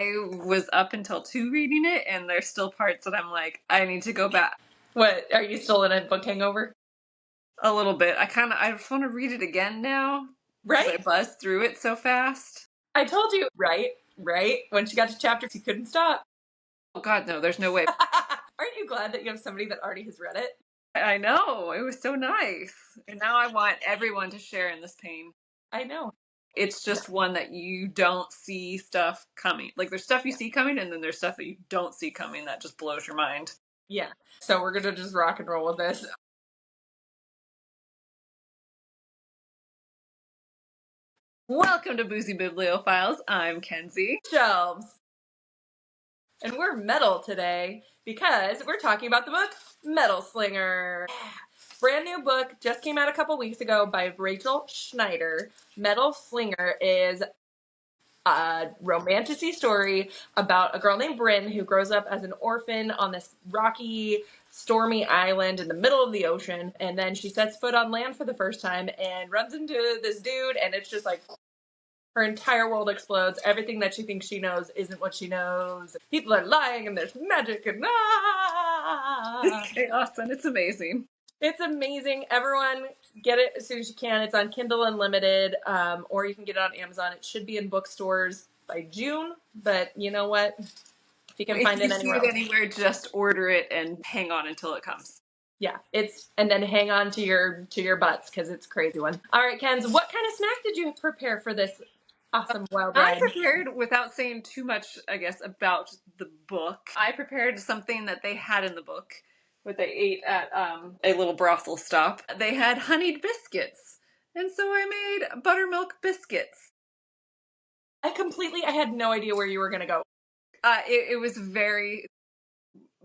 I was up until 2 reading it, and there's still parts that I'm like, I need to go back What, are you still in a book hangover? a little bit. I just want to read it again now because I Right? buzzed through it so fast. I told you, right? When she got to chapter 2, couldn't stop. Oh God, no, there's no way. Aren't you glad that you have somebody that already has read it? I know, it was so nice. And now I want everyone to share in this pain. I know. It's just one that you don't see stuff coming. Like, there's stuff you see coming, and then there's stuff that you don't see coming that just blows your mind. Yeah. So we're gonna just rock and roll with this. Welcome to Boozy Bibliophiles. I'm Kenzie. Shelves. And we're metal today because we're talking about the book Metal Slinger. Brand new book, just came out a couple weeks ago by Rachel Schneider. Metal Slinger is a romantic story about a girl named Bryn who grows up as an orphan on this rocky, stormy island in the middle of the ocean. And then she sets foot on land for the first time and runs into this dude, and it's just like her entire world explodes. Everything that she thinks she knows isn't what she knows. People are lying, and there's magic, and It's chaos, and it's amazing. It's amazing. Everyone get it as soon as you can. It's on Kindle Unlimited, or you can get it on Amazon. It should be in bookstores by June, but you know what? If you can find it anywhere, just order it and hang on until it comes. Yeah, and then hang on to your butts because it's a crazy one. All right, Kenz, what kind of snack did you prepare for this awesome wild ride? I prepared, without saying too much, I guess, about the book. I prepared something that they had in the book, what they ate at a little brothel stop. They had honeyed biscuits, and so I made buttermilk biscuits. I had no idea where you were going to go. It was very...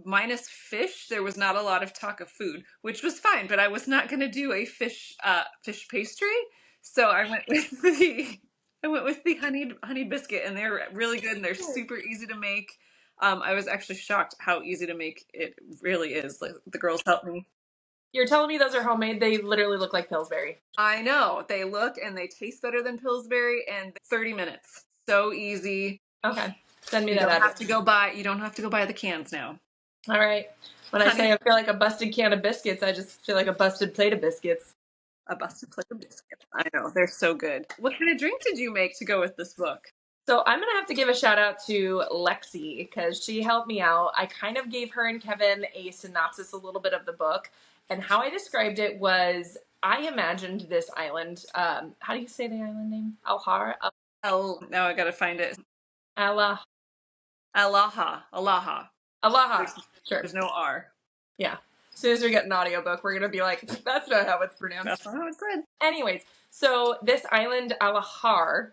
minus fish, there was not a lot of talk of food, which was fine, but I was not going to do a fish pastry, so I went with the honey biscuit, and they're really good, and they're super easy to make. I was actually shocked how easy to make it really is. Like, the girls helped me. You're telling me those are homemade? They literally look like Pillsbury. I know. They look and they taste better than Pillsbury, and 30 minutes. So easy. Okay. Send me that. You don't have to go buy the cans now. All right. When I say I feel like a busted can of biscuits, I just feel like a busted plate of biscuits. A busted plate of biscuits. I know. They're so good. What kind of drink did you make to go with this book? So I'm going to have to give a shout out to Lexi because she helped me out. I kind of gave her and Kevin a synopsis, a little bit of the book. And how I described it was, I imagined this island. How do you say the island name? Alhara? Now I got to find it. Alaha. Sure. There's no R. Yeah. As soon as we get an audiobook, we're going to be like, that's not how it's pronounced. That's not how it's said. Anyways, so this island, Alaha.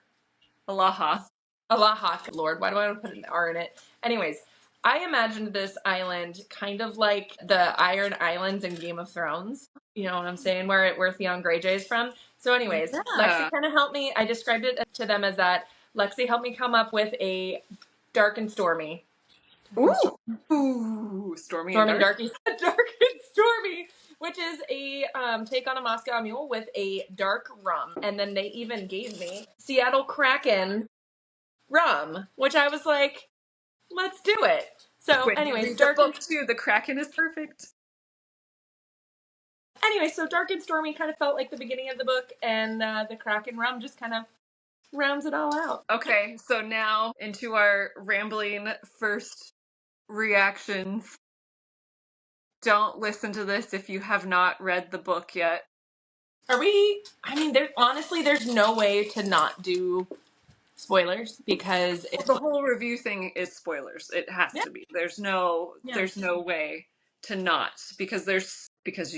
Lord, why do I want to put an R in it? Anyways, I imagined this island kind of like the Iron Islands in Game of Thrones. You know what I'm saying? Where Theon Greyjoy is from. So anyways, yeah. Lexi kind of helped me. I described it to them as that. Lexi helped me come up with a dark and stormy. Ooh, stormy and darky. Dark and stormy, which is a take on a Moscow Mule with a dark rum. And then they even gave me Seattle Kraken rum, which I was like, let's do it. So anyways, dark book too. The Kraken is perfect. Anyway, so dark and stormy kind of felt like the beginning of the book, and the Kraken rum just kind of rounds it all out. Okay, so now into our rambling first reactions. Don't listen to this if you have not read the book yet. There's no way to not do spoilers because the whole review thing is spoilers. It has to be. There's no way to not, because you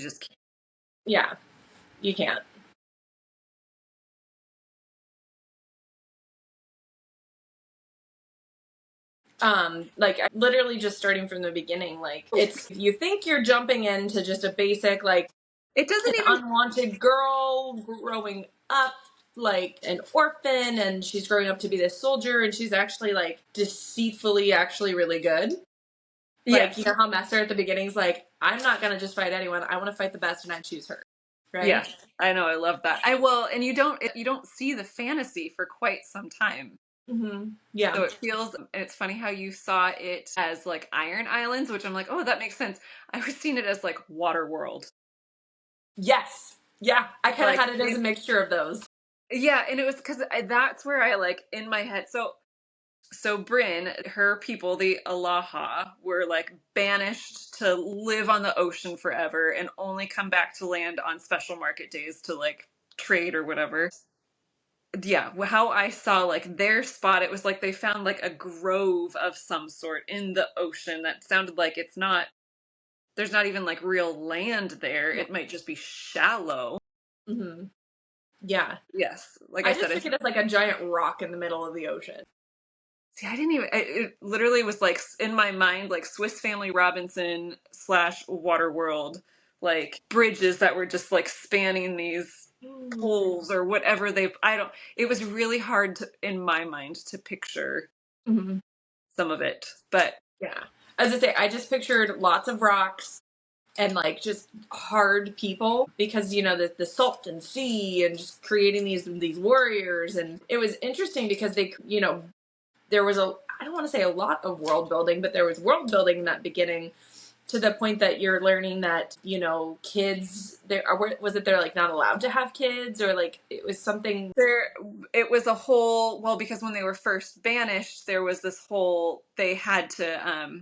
just can't. Yeah, you can't. Like literally just starting from the beginning, like you think you're jumping into just a basic, like, it doesn't even unwanted girl growing up like an orphan, and she's growing up to be this soldier, and she's actually like deceitfully actually really good. Like, you know how Messer at the beginning's like, I'm not gonna just fight anyone, I want to fight the best, and I choose her. Right? Yes, I know, I love that. And you don't see the fantasy for quite some time. Yeah. So it feels, and it's funny how you saw it as like Iron Islands, which I'm like, oh, that makes sense. I was seeing it as like Water World. Yes. Yeah. I kind of Like had it as a mixture of those. yeah, and it was because that's where I like in my head. So Bryn, her people, the Alaha, were like banished to live on the ocean forever and only come back to land on special market days to like trade or whatever. Yeah, how I saw like their spot, it was like they found like a grove of some sort in the ocean that sounded like it's not, there's not even like real land there. Yeah. It might just be shallow. hmm Yeah. Yes, like I I said, just took it as like a giant rock in the middle of the ocean. see, I didn't even, it literally was like in my mind, like Swiss Family Robinson slash Waterworld, like bridges that were just like spanning these poles or whatever I don't, it was really hard to, in my mind to picture Mm-hmm. some of it. But Yeah. As I say, I just pictured lots of rocks and like just hard people because the salt and sea and just creating these warriors. And it was interesting because they there was a, I don't want to say a lot of world building, but there was world building in that beginning to the point that you're learning that kids there are, was it they're like not allowed to have kids, or like it was something. there, it was a whole, well, because when they were first banished, there was this whole, they had to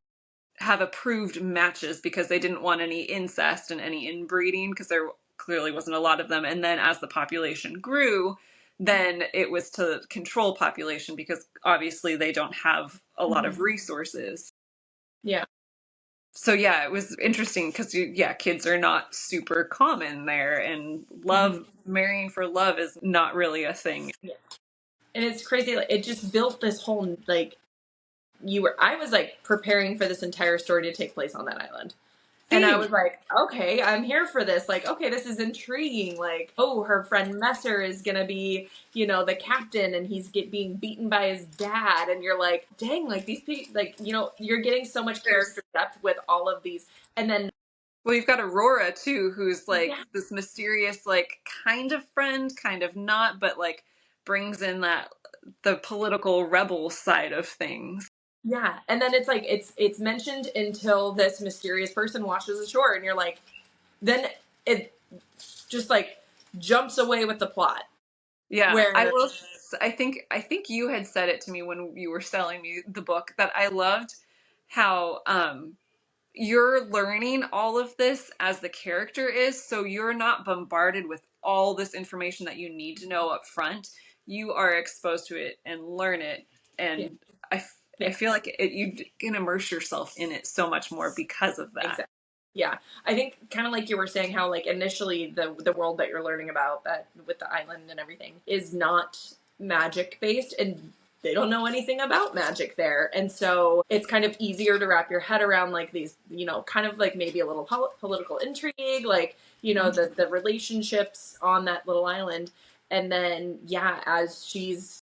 have approved matches because they didn't want any incest and any inbreeding because there clearly wasn't a lot of them. And then as the population grew, then it was to control population because obviously they don't have a lot of resources. Yeah. So yeah, it was interesting because yeah, kids are not super common there, and love, marrying for love is not really a thing. Yeah. And it's crazy, like it just built this whole like I was like preparing for this entire story to take place on that island. And I Same. was like, okay, I'm here for this. Like, okay, this is intriguing. Like, oh, her friend Messer is going to be, the captain, and he's being beaten by his dad. And you're like, dang, like these people, like, you're getting so much There's, character depth with all of these. And then, well, you've got Aurora too, who's like yeah, this mysterious, like kind of friend, kind of not, but like brings in that the political rebel side of things. yeah. And then it's like, it's mentioned until this mysterious person washes ashore. And you're like, then it just like jumps away with the plot. Yeah, I Where, will. I think you had said it to me when you were selling me the book that I loved how you're learning all of this as the character is, so you're not bombarded with all this information that you need to know up front. You are exposed to it and learn it, yeah, and I yeah. I feel like you can immerse yourself in it so much more because of that. Exactly. Yeah. I think kind of like you were saying how like initially the world that you're learning about that with the island and everything is not magic based, and they don't know anything about magic there. And so it's kind of easier to wrap your head around like these, kind of like maybe a little political intrigue, like, the relationships on that little island. And then, yeah, as she's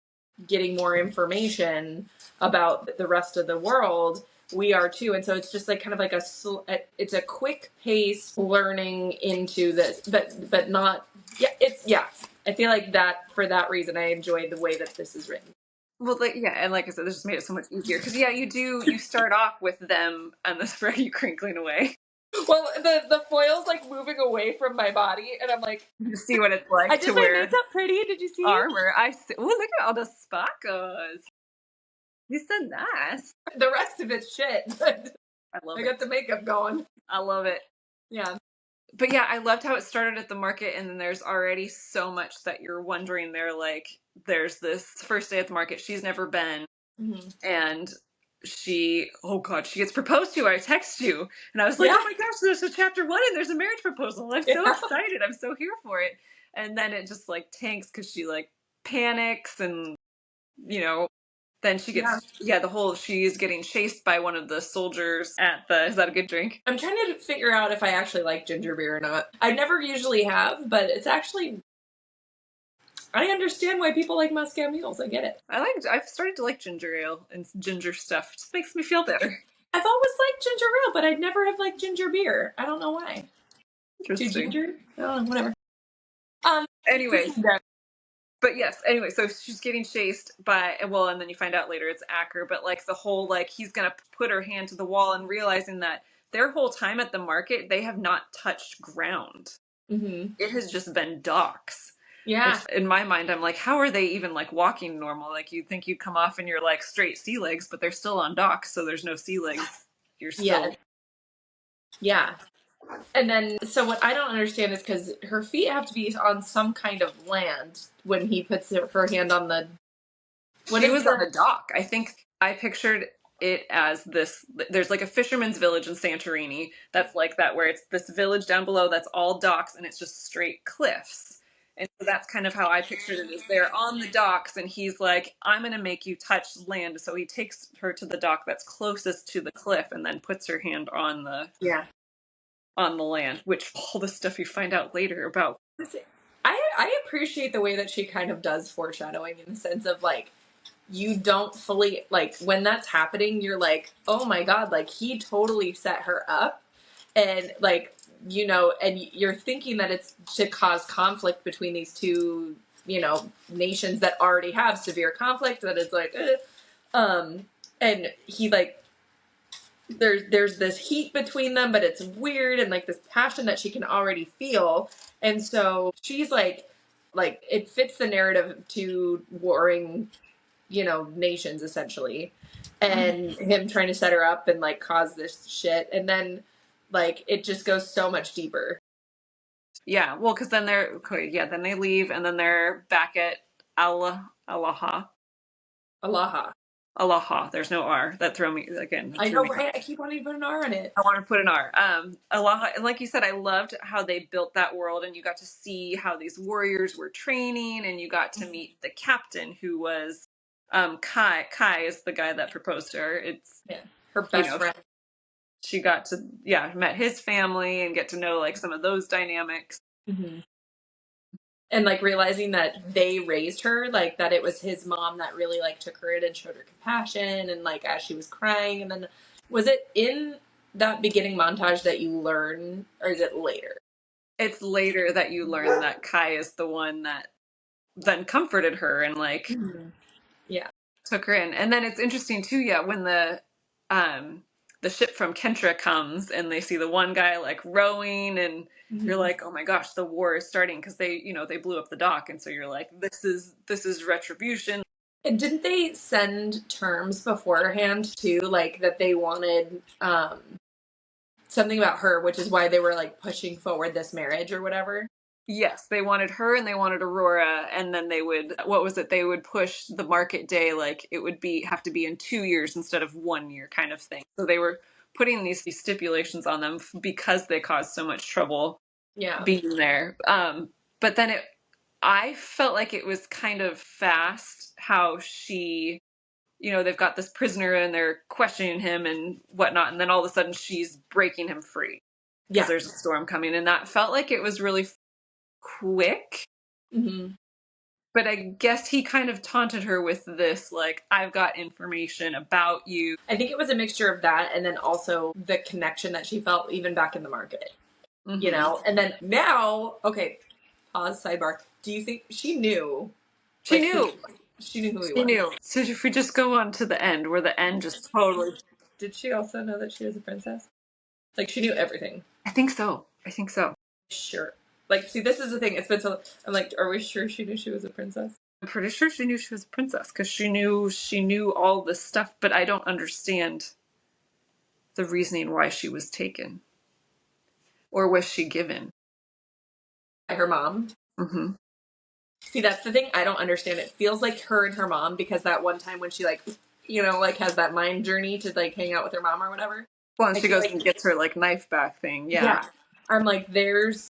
getting more information about the rest of the world, we are too. And so it's just like kind of like it's a quick pace learning into this, but not, yeah, I feel like that for that reason I enjoyed the way that this is written. Well, like yeah, and like I said, this just made it so much easier because yeah, you start off with them and the spread you crinkling away. Well, the foil's like moving away from my body, and I'm like, You see what it's I like to did my wear makeup pretty. Did you see it? armor. I see. Oh, look at all the sparkles. You're so nice. The rest of it's shit, but I love I it. got the makeup going. I love it. Yeah. But yeah, I loved how it started at the market, and then there's already so much that you're wondering. There, like, there's this first day at the market. She's never been, Mm-hmm. and oh god, she gets proposed to. I text you, and I was like, Yeah. oh my gosh, there's a chapter 1, and there's a marriage proposal. I'm so Yeah. excited. I'm so here for it. And then it just like tanks because she like panics, and you know. Then she gets, yeah, she's getting chased by one of the soldiers is that a good drink? I'm trying to figure out if I actually like ginger beer or not. I never usually have, but it's actually, I understand why people like Moscow mules. I get it. I've started to like ginger ale and ginger stuff. It just makes me feel better. I've always liked ginger ale, but I'd never have liked ginger beer. I don't know why. Too Interesting. ginger? Oh, whatever. Anyways, But yes, anyway, so she's getting chased by, well, and then you find out later it's Acker, but like the whole, like, he's gonna put her hand to the wall and realizing that their whole time at the market, they have not touched ground. Mm-hmm. It has just been docks. Yeah. Which in my mind, I'm like, how are they even like walking normal? Like you'd think you'd come off and you're like straight sea legs, but they're still on docks, so there's no sea legs. You're Yeah. still. Yeah. And then, so what I don't understand is because her feet have to be on some kind of land when he puts her hand on the. What She is was on the? a dock. I think I pictured it as this. There's like a fisherman's village in Santorini that's like that, where it's this village down below that's all docks and it's just straight cliffs. And so that's kind of how I pictured it, is they're on the docks and he's like, I'm going to make you touch land. So he takes her to the dock that's closest to the cliff and then puts her hand Yeah. on the land, which all the stuff you find out later about. I appreciate the way that she kind of does foreshadowing in the sense of like, you don't fully, like, when that's happening, you're like, oh my God, like, he totally set her up. And, like, you know, and you're thinking that it's to cause conflict between these two, you know, nations that already have severe conflict, that it's like, and he, like, there's this heat between them, but it's weird, and like this passion that she can already feel. And so she's like it fits the narrative to warring, you know, nations essentially, and him trying to set her up and like cause this shit, and then like it just goes so much deeper. Yeah, well, because then they're okay, yeah, then they leave and then they're back at Alaha. Alaha. Alaha. There's no R. That threw me again. I know, right? I keep wanting to put an R in it. I want to put an R. Alaha, and like you said, I loved how they built that world, and you got to see how these warriors were training, and you got to meet the captain, who was Kai. Kai is the guy that proposed to her. It's Yeah, her best friend. She got to met his family and get to know like some of those dynamics. Mm-hmm. And like realizing that they raised her, like that it was his mom that really like took her in and showed her compassion, and like as she was crying. And then was it in that beginning montage that you learn, or is it later? It's later that you learn that Kai is the one that then comforted her and like Yeah. took her in. And then it's interesting too, yeah, when the ship from Kentra comes and they see the one guy like rowing, and you're like, oh my gosh, the war is starting, because they blew up the dock, and so you're like, this is retribution. And didn't they send terms beforehand too, like that they wanted something about her, which is why they were like pushing forward this marriage or whatever? Yes, they wanted her and they wanted Aurora, and then they would, what was it? They would push the market day, like it would have to be in 2 years instead of 1 year kind of thing. So they were putting these stipulations on them because they caused so much trouble being there. But then I felt like it was kind of fast how she, they've got this prisoner and they're questioning him and whatnot, and then all of a sudden she's breaking him free because there's a storm coming, and that felt like it was really quick. Mm-hmm. But I guess he kind of taunted her with this, like, I've got information about you. I think it was a mixture of that and then also the connection that she felt even back in the market. Mm-hmm. You know? And then now, okay, pause, sidebar. Do you think she knew? She knew. She knew who he was. She knew. So if we just go on to the end, where the end just totally... Did she also know that she was a princess? Like, she knew everything. I think so. Sure. Like, see, this is the thing. It's been so... I'm like, are we sure she knew she was a princess? I'm pretty sure she knew she was a princess, because she knew all this stuff, but I don't understand the reasoning why she was taken. Or was she given? By her mom? Mm-hmm. See, that's the thing. I don't understand. It feels like her and her mom, because that one time when she, like, like, has that mind journey to, like, hang out with her mom or whatever. Well, and she goes and gets her, like, knife back thing. Yeah. I'm like, there's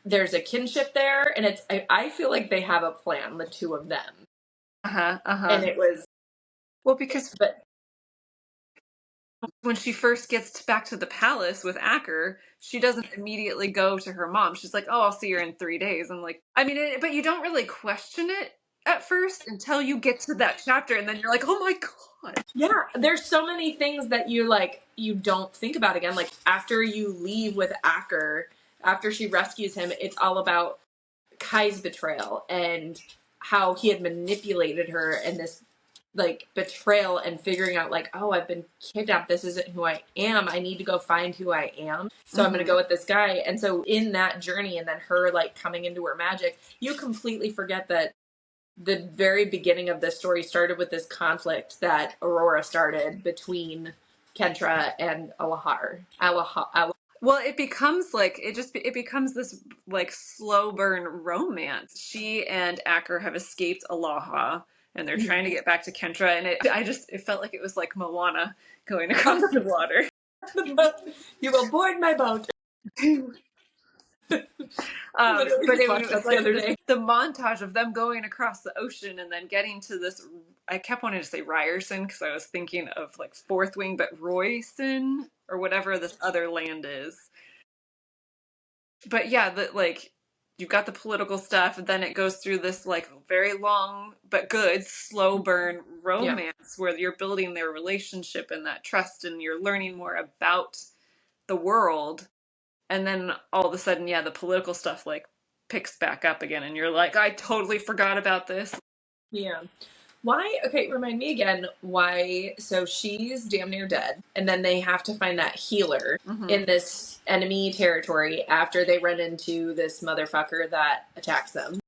a kinship there, and I feel like they have a plan, the two of them. And it was... Well, because when she first gets back to the palace with Acker, she doesn't immediately go to her mom. She's like, oh, I'll see her in 3 days. I'm like, I mean, but you don't really question it at first until you get to that chapter, and then you're like, oh my God. Yeah, there's so many things that you don't think about again. Like, after you leave with Acker, after she rescues him, it's all about Kai's betrayal and how he had manipulated her, and this like betrayal and figuring out like, oh, I've been kidnapped. This isn't who I am. I need to go find who I am. So I'm going to go with this guy. And so in that journey, and then her like coming into her magic, you completely forget that the very beginning of this story started with this conflict that Aurora started between Kentra and Alahar. Well, it becomes like it becomes this like slow burn romance. She and Acker have escaped Alaha, and they're trying to get back to Kentra, and it felt like it was like Moana going across the water. You will board my boat. But Watched that the other day. The montage of them going across the ocean and then getting to this. I kept wanting to say Ryerson because I was thinking of like Fourth Wing, but Royson or whatever this other land is. But yeah, like you've got the political stuff, and then it goes through this like very long but good slow burn romance where you're building their relationship and that trust, and you're learning more about the world. And then all of a sudden, yeah, the political stuff like picks back up again, and you're like, I totally forgot about this. Yeah. Why? Okay, remind me again why. So she's damn near dead, and then they have to find that healer in this enemy territory after they run into this motherfucker that attacks them.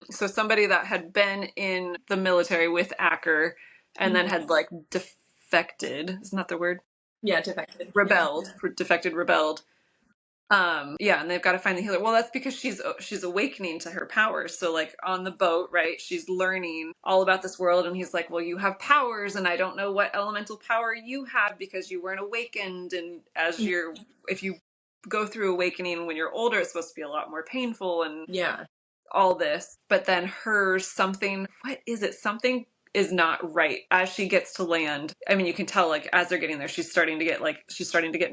So somebody that had been in the military with Acker and then had like defected. Isn't that the word? Yeah, defected. Rebelled. Yeah. Defected, rebelled. Yeah, and they've got to find the healer. Well, that's because she's awakening to her powers. So like on the boat, right, she's learning all about this world, and he's like, well, you have powers, and I don't know what elemental power you have because you weren't awakened, and if you go through awakening when you're older, it's supposed to be a lot more painful, and all this. But then something is not right as she gets to land. I mean, you can tell like as they're getting there, she's starting to get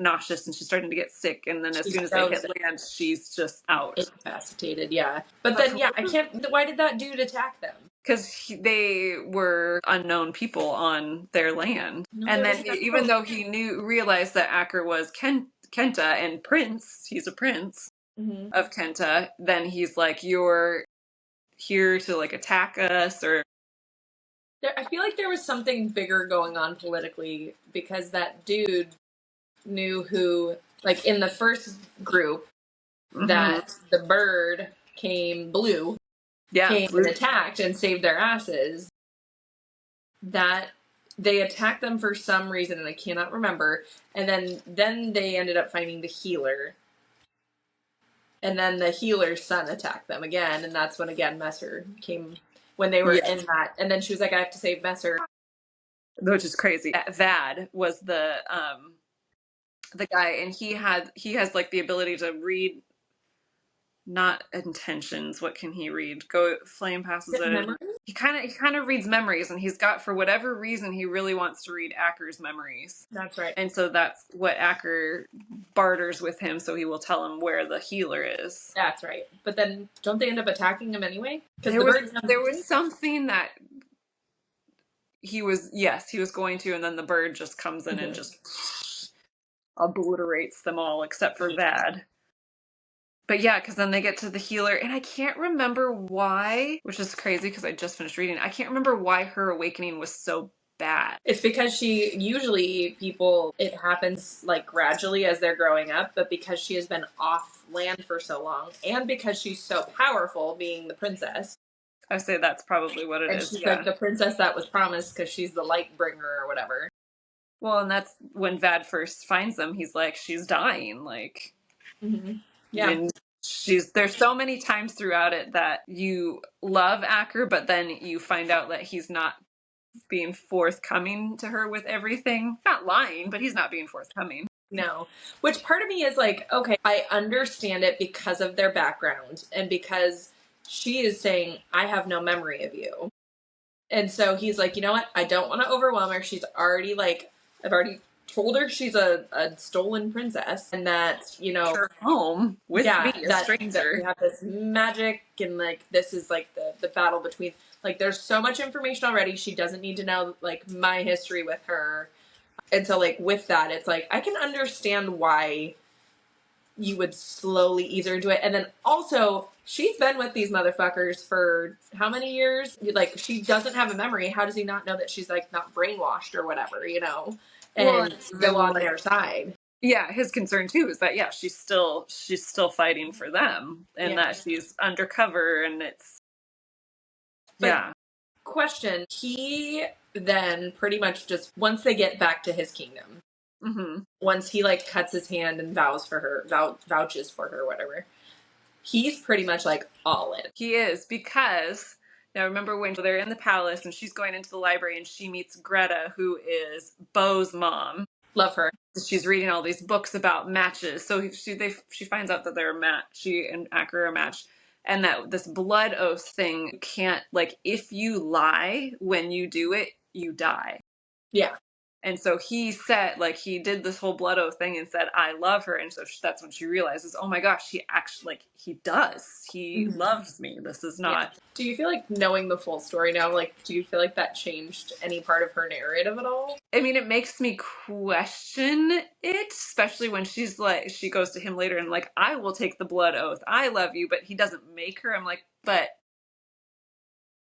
nauseous, and she's starting to get sick, and then as soon as they hit land, she's just out, incapacitated. Yeah, but then I can't. Why did that dude attack them? Because they were unknown people on their land, and then even though he realized that Acker was Kenta and he's a prince of Kenta, then he's like, you're here to like attack us, or I feel like there was something bigger going on politically, because that dude knew who, like in the first group, that the bird came and attacked and saved their asses. That they attacked them for some reason, and I cannot remember. And then they ended up finding the healer. And then the healer's son attacked them again, and that's when again Messer came. When they were in that, and then she was like, I have to save Messer. Which is crazy. Vad was the guy, and he has like the ability to read, not intentions. What can he read? Flame passes it. He kind of reads memories, and he's got, for whatever reason, he really wants to read Acker's memories. That's right. And so that's what Acker barters with him, so he will tell him where the healer is. That's right. But then don't they end up attacking him anyway? Because there was something that he was going to, and then the bird just comes in and just obliterates them all except for Vad. But yeah, because then they get to the healer, and I can't remember why, which is crazy because I just finished reading. I can't remember why her awakening was so bad. It's because it happens like gradually as they're growing up, but because she has been off land for so long, and because she's so powerful, being the princess. I say that's probably what it is. She's like the princess that was promised because she's the light bringer or whatever. Well, and that's when Vad first finds them. He's like, she's dying, like. Yeah. And there's so many times throughout it that you love Acker, but then you find out that he's not being forthcoming to her with everything. Not lying, but he's not being forthcoming. No. Which part of me is like, okay, I understand it because of their background, and because she is saying, I have no memory of you. And so he's like, you know what? I don't want to overwhelm her. She's already like, I've already told her she's a stolen princess, and that, her home with me, a stranger. That we have this magic, and like this is like the battle between, like, there's so much information already. She doesn't need to know like my history with her. And so like with that, it's like I can understand why you would slowly ease her into it. And then also, she's been with these motherfuckers for how many years? Like, she doesn't have a memory. How does he not know that she's, like, not brainwashed or whatever, you know? Well, And even still on like, their side. yeah, his concern too is that, yeah, she's still fighting for them, and Yeah. that she's undercover, and it's, But yeah. question, he then pretty much just, once they get back to his kingdom, Mm-hmm. once he, like, cuts his hand and vows for her, vouches for her, whatever, he's pretty much, like, all in. He is, because now remember when they're in the palace and she's going into the library and she meets Greta, who is Beau's mom. Love her. She's reading all these books about matches. So she finds out that they're a match. She and Acker are a match. And that this blood oath thing can't, like, if you lie when you do it, you die. Yeah. And so he said, like, he did this whole blood oath thing and said, I love her. And so that's when she realizes, oh my gosh, he actually, like, he does. He loves me. This is not. Yeah. Do you feel like, knowing the full story now, like, do you feel like that changed any part of her narrative at all? I mean, it makes me question it, especially when she's like, she goes to him later and, like, I will take the blood oath. I love you. But he doesn't make her. I'm like, but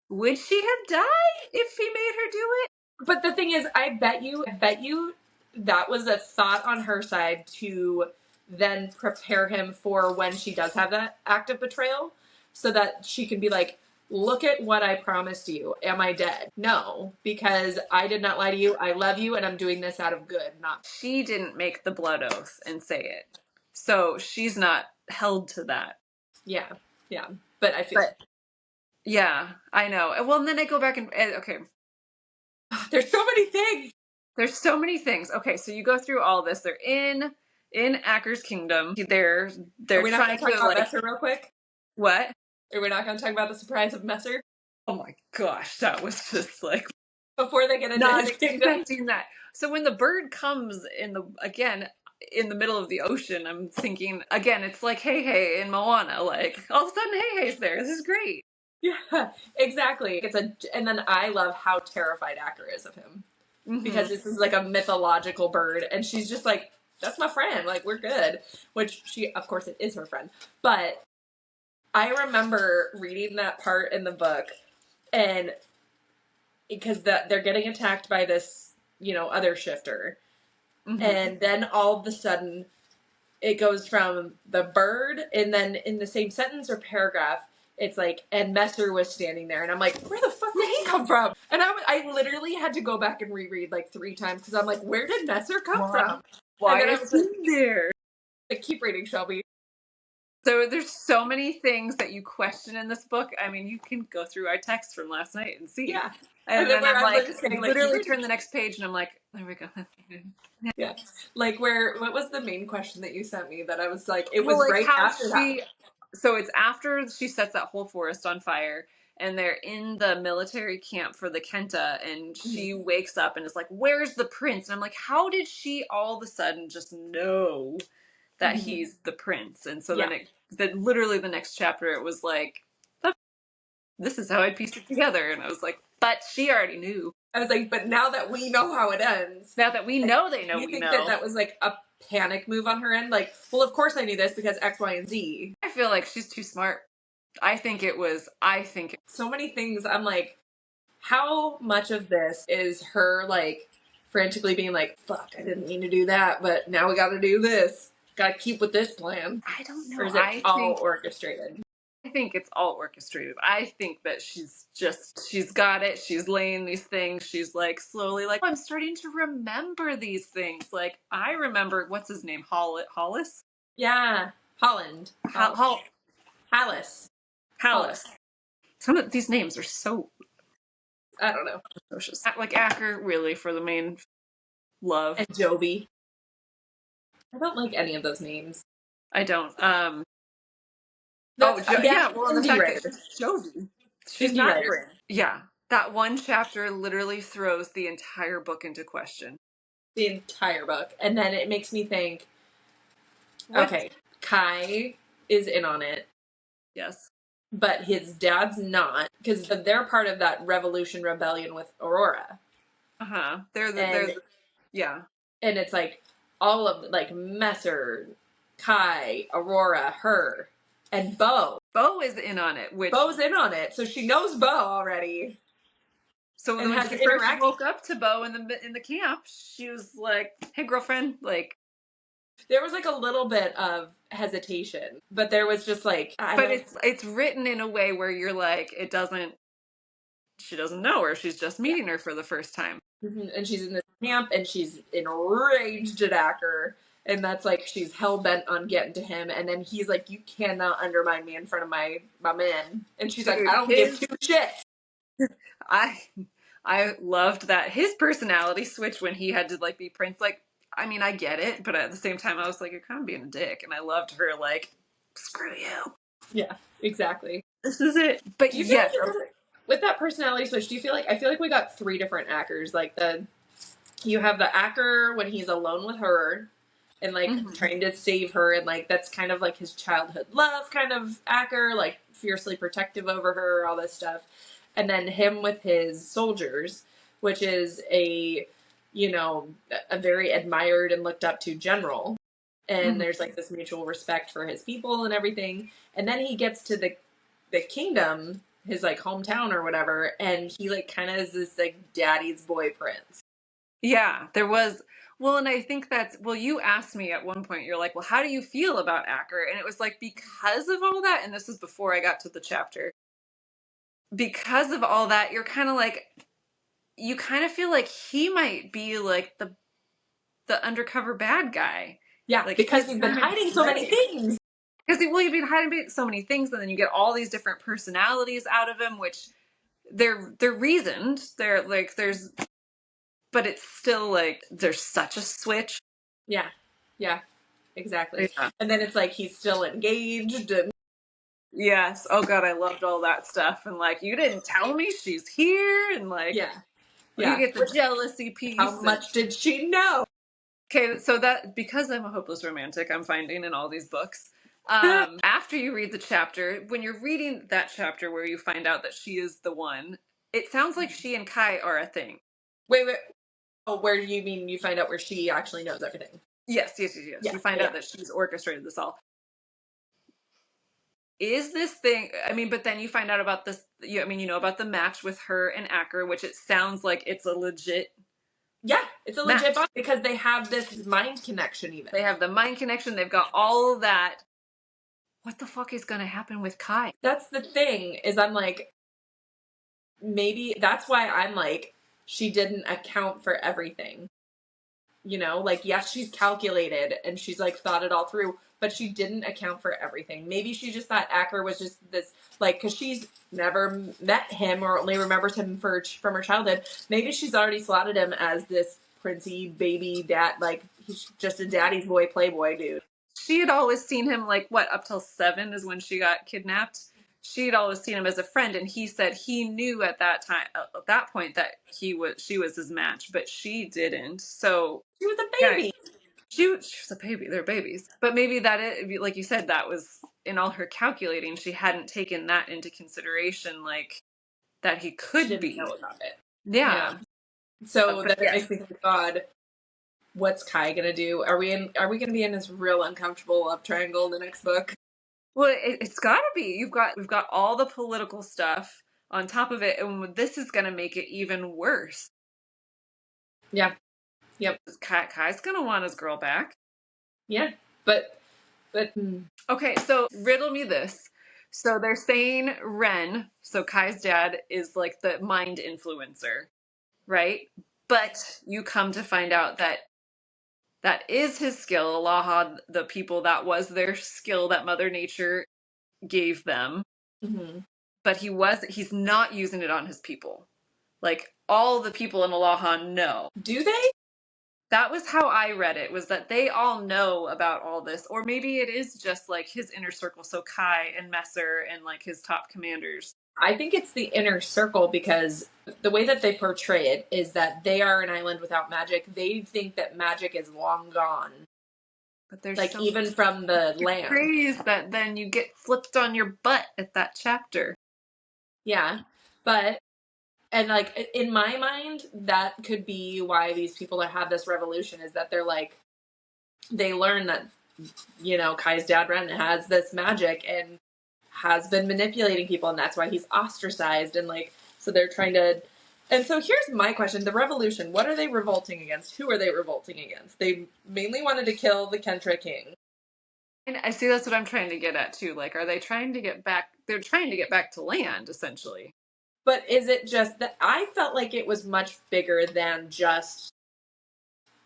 would she have died if he made her do it? But the thing is, I bet you that was a thought on her side to then prepare him for when she does have that act of betrayal, so that she can be like, look at what I promised you. Am I dead? No, because I did not lie to you. I love you, and I'm doing this out of good, not. She didn't make the blood oath and say it. So she's not held to that. Yeah, yeah. But I feel. Yeah, I know. Well, and then I go back and, okay. There's so many things. There's so many things. Okay, so you go through all this. They're in Acker's kingdom. They're Are we not trying going to talk to, about like, Messer real quick? what? Are we not going to talk about the surprise of Messer? Oh my gosh, that was just like, Before they get into not his kingdom. expecting that. So when the bird comes in the middle of the ocean, I'm thinking again, it's like Hey in Moana. Like, all of a sudden Hey's there. This is great. Yeah, exactly. And then I love how terrified Acker is of him. Mm-hmm. Because this is like a mythological bird, and she's just like, that's my friend, like, we're good. Which she, of course, it is her friend. But I remember reading that part in the book, and because they're getting attacked by this, other shifter. Mm-hmm. And then all of a sudden, it goes from the bird, and then in the same sentence or paragraph, it's like, and Messer was standing there. And I'm like, where the fuck did he come from? And I literally had to go back and reread like 3 times, because I'm like, where did Messer come from? Why is he there? Like, keep reading, Shelby. So there's so many things that you question in this book. I mean, you can go through our text from last night and see. Yeah. And then I'm like, literally turn the next page, and I'm like, there we go. Yeah. Like, what was the main question that you sent me that I was like, it was like right after that. So it's after she sets that whole forest on fire, and they're in the military camp for the Kenta, and she wakes up and is like, where's the prince? And I'm like, how did she all of a sudden just know that he's the prince? And so then literally the next chapter, it was like, this is how I pieced it together. And I was like, but she already knew. I was like, but now that we know how it ends. Now that we know they know we know. You think that was like a panic move on her end? Like, well, of course I knew this because X, Y, and Z. I feel like she's too smart. I think so many things. I'm like, how much of this is her, like, frantically being like, fuck, I didn't mean to do that, but now we gotta do this. Gotta keep with this plan. I don't know. Or is it all orchestrated? I think it's all orchestrated. I think that she's got it. She's laying these things. She's like slowly like, I'm starting to remember these things. Like, I remember, what's his name? Hollis? Yeah. Holland. Hallis. Some of these names are so, I don't know. atrocious. Like Acker, really, for the main love. And Jovi. I don't like any of those names. I don't. Well, the fact that Jovi. She's not Bryn. Yeah. That one chapter literally throws the entire book into question. The entire book. And then it makes me think, okay, Kai is in on it. Yes. But his dad's not, because they're part of that rebellion with Aurora. Uh-huh. Yeah. And it's like all of, like, Messer, Kai, Aurora, her, and Bo. Bo is in on it, which Bo's in on it, so she knows Bo already. so And when has she first interact- woke up to Bo in the camp, she was like, "Hey, girlfriend," like. There was like a little bit of hesitation, but there was just like, But it's written in a way where you're like, it doesn't. She doesn't know her. She's just meeting her for the first time. And she's in this camp, and she's enraged at Acker, and that's like she's hell bent on getting to him, and then he's like, "You cannot undermine me in front of my men," and she's like, Dude, "I don't give two shits." I I loved that his personality switch when he had to like be Prince. Like, I mean, I get it, but at the same time, I was like, you're kind of being a dick, and I loved her. Like, screw you. Yeah, exactly. This is it. But Do you feel yes, like with that personality switch, do you feel like I feel like we got three different Ackers? Like you have the Acker when he's alone with her and like trying to save her, and like that's kind of like his childhood love kind of Acker, like fiercely protective over her, all this stuff. And then him with his soldiers, which is a a very admired and looked up to general. And there's like this mutual respect for his people and everything. And then he gets to the kingdom, his like hometown or whatever, and he like kind of is this like daddy's boy prince. yeah, there was. Well, and I think you asked me at one point, you're like, well, how do you feel about Acker? And it was like, because of all that, and this was before I got to the chapter, because of all that, you're kind of like, you kind of feel like he might be like the undercover bad guy. Yeah, like because he's been hiding so many things. Because you've been hiding so many things, and then you get all these different personalities out of him, which they're reasoned. They're like but it's still like there's such a switch. Yeah, exactly. Yeah. And then it's like he's still engaged and yes. Oh god, I loved all that stuff. And like, you didn't tell me she's here, and like, yeah. you get the jealousy piece. How much did she know? Okay, so that because I'm a hopeless romantic, I'm finding in all these books. After you read the chapter, when you're reading that chapter where you find out that she is the one, it sounds like she and Kai are a thing. Wait. Oh, where do you mean you find out where she actually knows everything? Yes. Yeah, You find out that she's orchestrated this all. Is this thing, I mean, but then you find out about this, you know about the match with her and Acker, which it sounds like it's a legit. Yeah, it's a legit bond because they have this mind connection even. They have the mind connection. They've got all of that. What the fuck is going to happen with Kai? That's the thing, is I'm like, maybe that's why I'm like, she didn't account for everything. You know, like, yes, she's calculated and she's like thought it all through, but she didn't account for everything. Maybe she just thought Acker was just this, like, because she's never met him or only remembers him from her childhood. Maybe she's already slotted him as this princey baby dad, like, he's just a daddy's boy playboy dude. She had always seen him, like, up till 7 is when she got kidnapped. She had always seen him as a friend, and he said he knew at that time, at that point, that she was his match, but she didn't. So she was a baby. Yeah, she was a baby. They're babies, but maybe like you said, that was in all her calculating. She hadn't taken that into consideration, like that he could she didn't be. know about it. Yeah. So that makes me think, God, what's Kai gonna do? Are we gonna be in this real uncomfortable love triangle in the next book? Well, it's gotta be. We've got all the political stuff on top of it, and this is gonna make it even worse. Yeah. Yep. Kai's gonna want his girl back. Yeah, but okay. So riddle me this. So they're saying Ren, so Kai's dad, is like the mind influencer, right? But you come to find out that is his skill. Allah, the people, that was their skill that Mother Nature gave them. Mm-hmm. But he's not using it on his people. Like, all the people in Allah know. Do they? That was how I read it, was that they all know about all this. Or maybe it is just like his inner circle, so Kai and Messer and like his top commanders. I think it's the inner circle, because the way that they portray it is that they are an island without magic. They think that magic is long gone. But there's like, even from the land. Phrase that then you get flipped on your butt at that chapter. Yeah, but, and like, in my mind, that could be why these people that have this revolution is that they're like, they learn that Kai's dad, Ren, has this magic and has been manipulating people, and that's why he's ostracized. And so they're trying to. And so here's my question: the revolution. What are they revolting against? Who are they revolting against? They mainly wanted to kill the Kentra king. And I see that's what I'm trying to get at too. Are they trying to get back? They're trying to get back to land, essentially. But is it just that I felt like it was much bigger than just.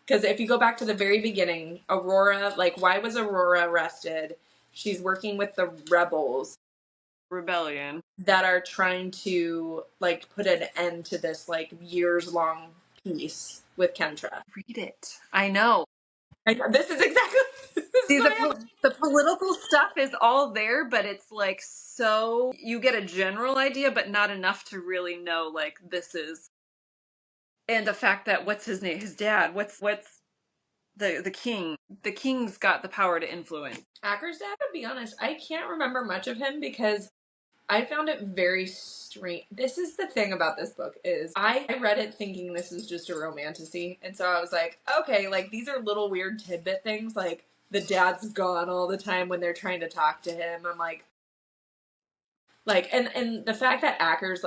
Because if you go back to the very beginning, Aurora, why was Aurora arrested? She's working with the rebels. Rebellion. That are trying to, put an end to this, years-long peace with Kentra. Read it. I know. This is exactly... See, the political stuff is all there, but it's so... You get a general idea, but not enough to really know, this is... And the fact that, what's his name? His dad. What's the king? The king's got the power to influence. Acker's dad, to be honest, I can't remember much of him because I found it very strange. This is the thing about this book is I read it thinking this is just a romantasy. And so I was like, okay, these are little weird tidbit things. The dad's gone all the time when they're trying to talk to him. I'm and the fact that Acker's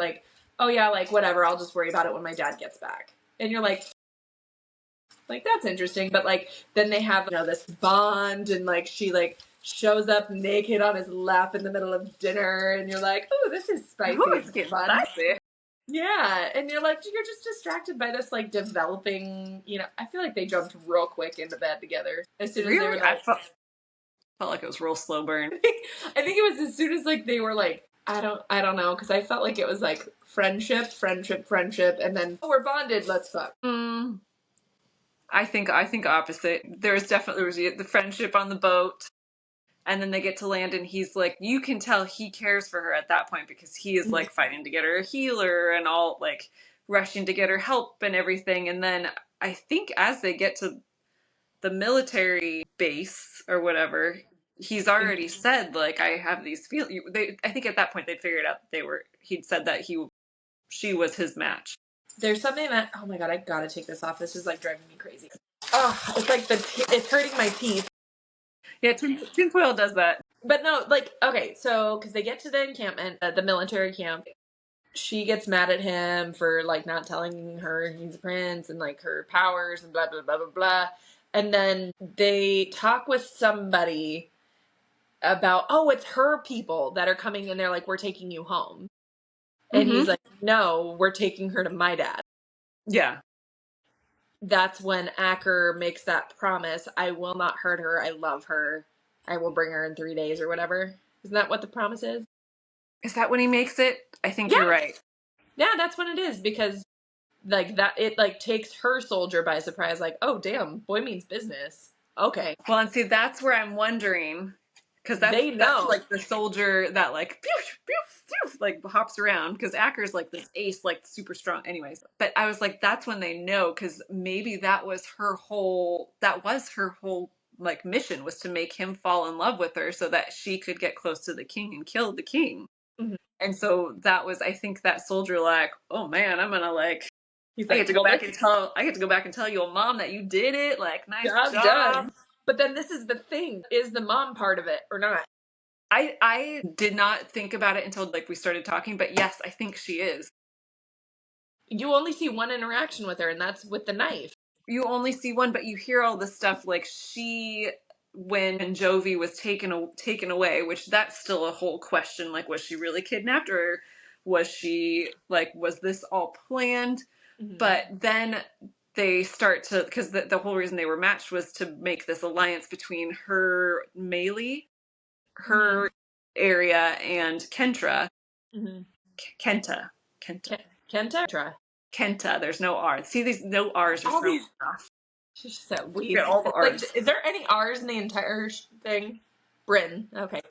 oh yeah, whatever, I'll just worry about it when my dad gets back. And you're like that's interesting. But then they have, this bond and she shows up naked on his lap in the middle of dinner and you're like, oh, this is spicy. Ooh, it's getting spicy. Yeah. And you're you're just distracted by this developing, I feel like they jumped real quick into bed together. As soon as they were I felt like it was real slow burn. I think it was as soon as they were I don't know, because I felt like it was friendship, and then we're bonded, let's fuck. I think opposite. There was the friendship on the boat, and then they get to land, and he's you can tell he cares for her at that point because he is fighting to get her a healer and all rushing to get her help and everything. And then I think as they get to the military base or whatever, he's already said I have these feelings. I think at that point they'd figured out he'd said that she was his match. There's something that, oh my god, I gotta take this off. This is driving me crazy. Oh, it's it's hurting my teeth. Yeah, tinfoil does that. But no, okay, so because they get to the encampment, the military camp, she gets mad at him for not telling her he's a prince and her powers and blah blah blah blah blah. And then they talk with somebody about, oh, it's her people that are coming and they're we're taking you home. And he's no, we're taking her to my dad. Yeah. That's when Acker makes that promise. I will not hurt her. I love her. I will bring her in 3 days or whatever. Isn't that what the promise is? Is that when he makes it? I think you're right. Yeah, that's when it is because that it takes her soldier by surprise. Oh damn, boy means business. Okay. Well, and see, that's where I'm wondering because that's the soldier that pew, pew, pew, hops around because Acker's this ace super strong. Anyways, but I was that's when they know because maybe that was her whole mission was to make him fall in love with her so that she could get close to the king and kill the king. Mm-hmm. And so that was, I think, that soldier oh man, I'm gonna I get to go back and tell your mom that you did it. Nice job. Done. But then this is the thing: is the mom part of it or not? I did not think about it until we started talking, but yes, I think she is. You only see one interaction with her, and that's with the knife. You only see one, but you hear all the stuff when Jovi was taken away, which that's still a whole question. Was she really kidnapped or was she was this all planned? Mm-hmm. But then they start to, because the whole reason they were matched was to make this alliance between her melee, her area, and Kentra. Mm-hmm. Kenta. There's no R. See, these no R's are thrown off. She's so weird. All the R's. Is there any R's in the entire thing? Bryn. Okay.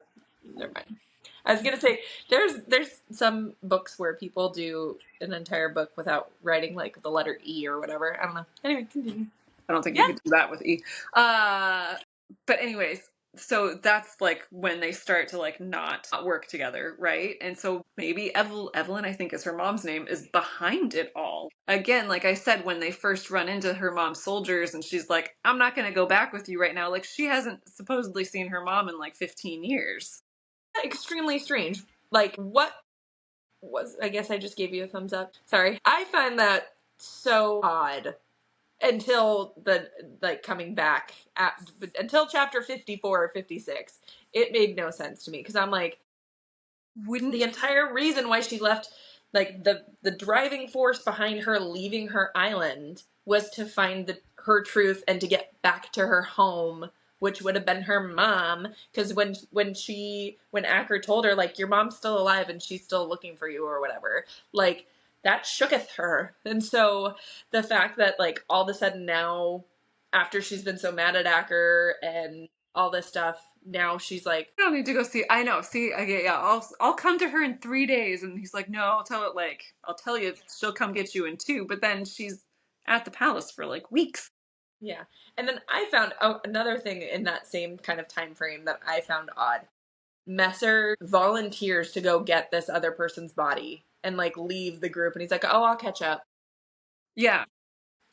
Never mind. I was gonna say there's some books where people do an entire book without writing the letter E or whatever. I don't know. Anyway, continue. I don't think you could do that with E. But anyways, So that's like when they start to like not work together, right? And so maybe Evelyn, I think is her mom's name, is behind it all. Again, like I said, when they first run into her mom's soldiers and she's like, I'm not going to go back with you right now. Like she hasn't supposedly seen her mom in like 15 years. Extremely strange. Like, what was, I guess I just gave you a thumbs up. Sorry. I find that so odd until the, like, coming back until chapter 54 or 56. It made no sense to me because I'm like, Wouldn't the entire reason why she left, like, the driving force behind her leaving her island was to find her truth and to get back to her home, which would have been her mom. Because when Acker told her, like, your mom's still alive and she's still looking for you or whatever, like, that shooketh her. And so the fact that, like, all of a sudden now, after she's been so mad at Acker and all this stuff, now she's like, I don't need to go see. I know. See, okay, yeah, I'll come to her in 3 days, and he's like, no, I'll tell you, she'll come get you in 2. But then she's at the palace for like weeks. yeah. And then I found another thing in that same kind of time frame that I found odd. Messer volunteers to go get this other person's body and like leave the group, and he's like, "Oh, I'll catch up." Yeah.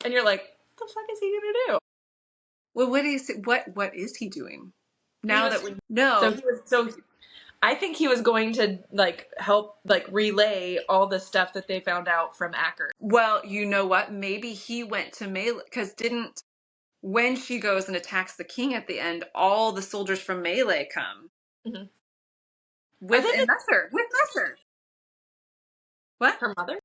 And you're like, "What the fuck is he gonna do?" Well, what is he doing? Now that we So know. he was so. I think he was going to like help like relay all the stuff that they found out from Acker. Well, you know what? Maybe he went to Melee because didn't when she goes and attacks the king at the end, all the soldiers from Melee come Mm-hmm. with Messer. What? Her mother?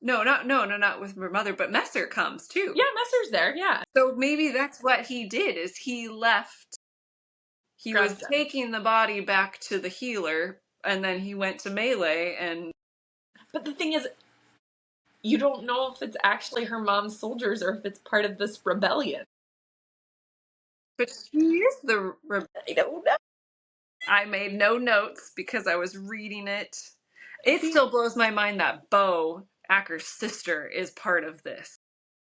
No, not with her mother, but Messer comes too. Yeah, Messer's there. Yeah. So maybe that's what he did. Is he left? He was taking the body back to the healer, and then he went to Melee and. But the thing is, you don't know if it's actually her mom's soldiers or if it's part of this rebellion. But she is the. I don't know. I made no notes because I was reading it. It still blows my mind that Bo, Acker's sister, is part of this.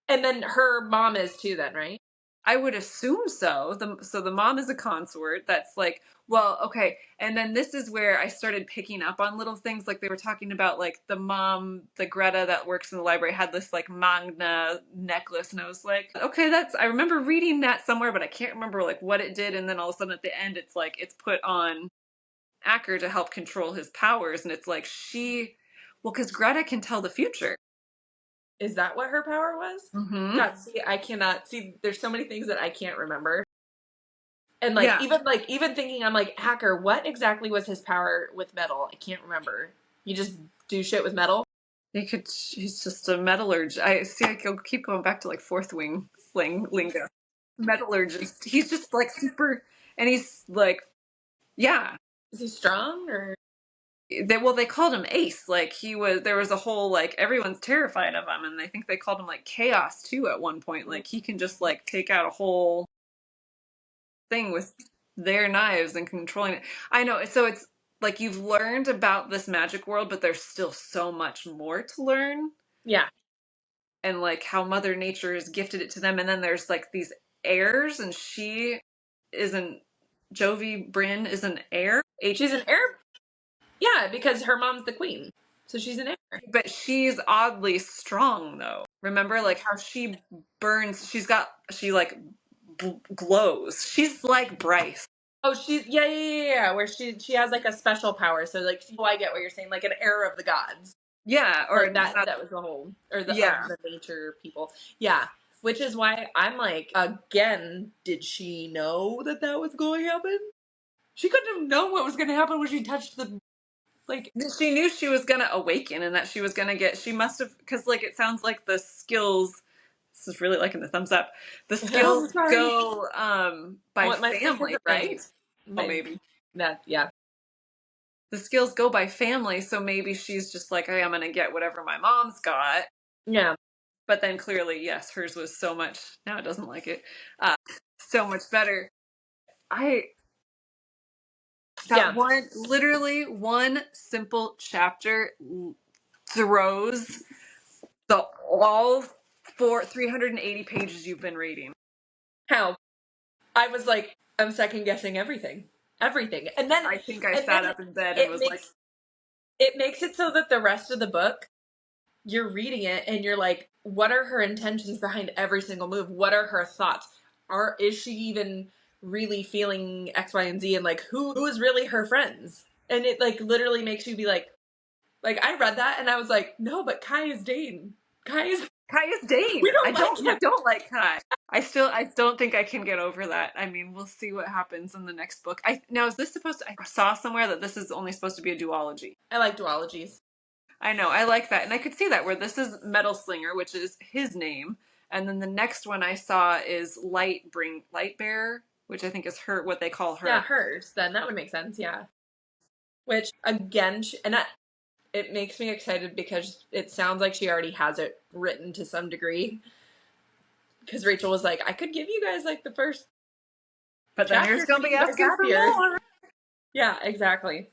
And then her mom is too then, right? I would assume so. So the mom is a consort. That's like, well, okay. And then this is where I started picking up on little things. Like they were talking about like the mom, the Greta that works in the library had this like Magna necklace. And I was like, okay, I remember reading that somewhere, but I can't remember like what it did. And then all of a sudden at the end, it's like, it's put on Acker to help control his powers. And it's like because Greta can tell the future. Is that what her power was? Mm-hmm. God, see, I cannot see. There's so many things that I can't remember. And even thinking, I'm like, Acker, what exactly was his power with metal? I can't remember. You just do shit with metal? He's just a metallurgist. I keep going back to like fourth wing lingo. Metallurgist. He's just like super, and he's like, yeah. Is he strong or? They called him Ace. Like there was a whole like everyone's terrified of him, and I think they called him like Chaos too at one point. Like he can just like take out a whole thing with their knives and controlling it. I know. So it's like you've learned about this magic world, but there's still so much more to learn. Yeah. And like how Mother Nature has gifted it to them. And then there's like these heirs, and Jovi Bryn is an heir. She's an heir? Yeah, because her mom's the queen. So she's an heir. But she's oddly strong though. Remember like how she burns, she like glows. She's like Bryce. Oh, she's yeah. Where she has like a special power. So like, I get what you're saying, like an heir of the gods. Yeah, or like that was the whole, or the of the nature people. Yeah, which is why I'm like, again, did she know that was going to happen? She couldn't have known what was going to happen when she touched the, like. She knew she was going to awaken and that she was going to she must have, because like it sounds like the skills, this is really liking the thumbs up, the skills go by family, right? Oh, maybe. Yeah. The skills go by family, so maybe she's just like, hey, I'm going to get whatever my mom's got. Yeah. But then clearly, yes, hers was so much, now it doesn't like it, so much better. Literally one simple chapter throws all 380 pages you've been reading. How? I was like, I'm second guessing everything. And then I think I sat up in bed and was like, it makes it so that the rest of the book, you're reading it and you're like, what are her intentions behind every single move? What are her thoughts? Is she even really feeling X, Y, and Z? And like, who is really her friends? And it like literally makes you be like I read that and I was like, no, but Kai is Dane. Kai is Dane. We don't I like him. don't like Kai. I don't think I can get over that. I mean, we'll see what happens in the next book. Now, is this supposed to, I saw somewhere that this is only supposed to be a duology. I like duologies. I know, I like that. And I could see that where this is Metal Slinger, which is his name. And then the next one I saw is Light Bearer, which I think is what they call her. Yeah, hers. Then that would make sense, yeah. Which, again, it makes me excited because it sounds like she already has it written to some degree. Because Rachel was like, I could give you guys like the first but then you're going to be asking for more. Yeah, exactly.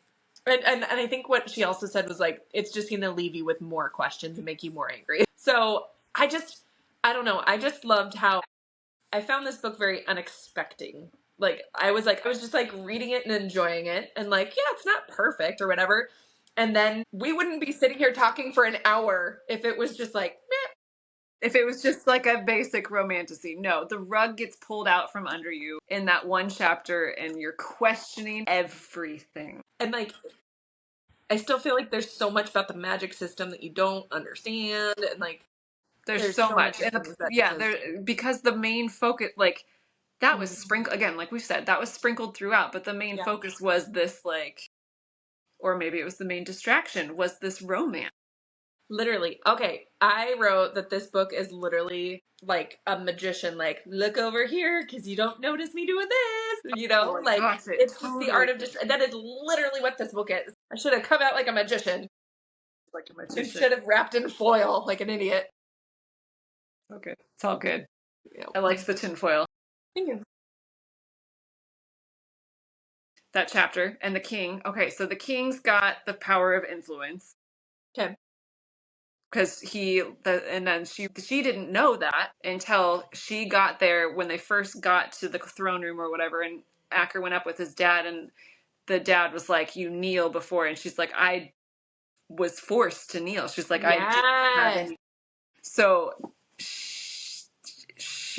And I think what she also said was like, it's just going to leave you with more questions and make you more angry. So I don't know. I just loved how I found this book very unexpected. Like, I was just like reading it and enjoying it. And like, yeah, it's not perfect or whatever. And then we wouldn't be sitting here talking for an hour if it was just like, meh. If it was just like a basic romantasy. No, the rug gets pulled out from under you in that one chapter and you're questioning everything. And like, I still feel like there's so much about the magic system that you don't understand. And like, there's so much. And because the main focus, like, that was sprinkled, again, like we said, that was sprinkled throughout, but the main focus was this, like, or maybe it was the main distraction, was this romance. Literally. Okay, I wrote that this book is literally like a magician, like, look over here because you don't notice me doing this, you know? Oh like, gosh, it's totally just the art of that is literally what this book is. I should have come out like a magician. Like a magician. You should have wrapped in foil like an idiot. Okay, it's all good. Yeah. I liked the tinfoil. Thank you. That chapter. And the king. Okay, so the king's got the power of influence. Okay. Because and then she didn't know that until she got there when they first got to the throne room or whatever, and Acker went up with his dad, and the dad was like, you kneel before, and she's like, I was forced to kneel. She's like, I didn't have any. So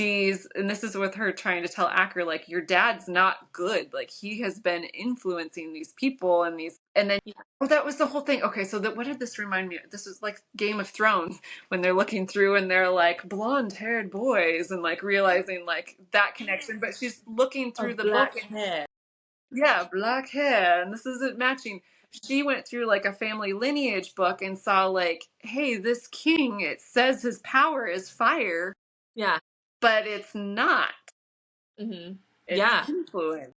and this is with her trying to tell Acker, like, your dad's not good. Like, he has been influencing these people and then, that was the whole thing. Okay, so what did this remind me of? This was like Game of Thrones when they're looking through and they're like blonde-haired boys and like realizing like that connection, but she's looking through the book. Yeah, black hair, and this isn't matching. She went through like a family lineage book and saw like, hey, this king, it says his power is fire. Yeah. But it's not. Mm-hmm. It's influence.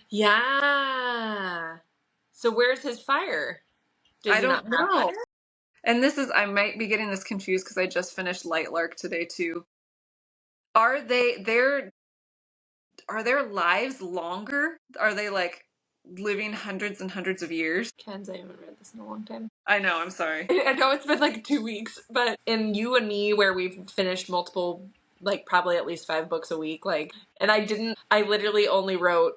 Yeah. So where's his fire? I don't know. And I might be getting this confused because I just finished Light Lark today too. Are their lives longer? Are they like living hundreds and hundreds of years? Ken's, I haven't read this in a long time. I know, I'm sorry. I know it's been like 2 weeks, but in You and Me, where we've finished multiple, like probably at least 5 books a week, like, and I literally only wrote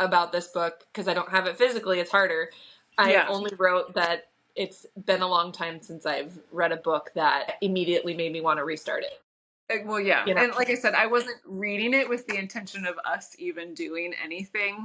about this book because I don't have it physically, it's harder. I only wrote that it's been a long time since I've read a book that immediately made me want to restart it. Well, yeah. You know? And like I said, I wasn't reading it with the intention of us even doing anything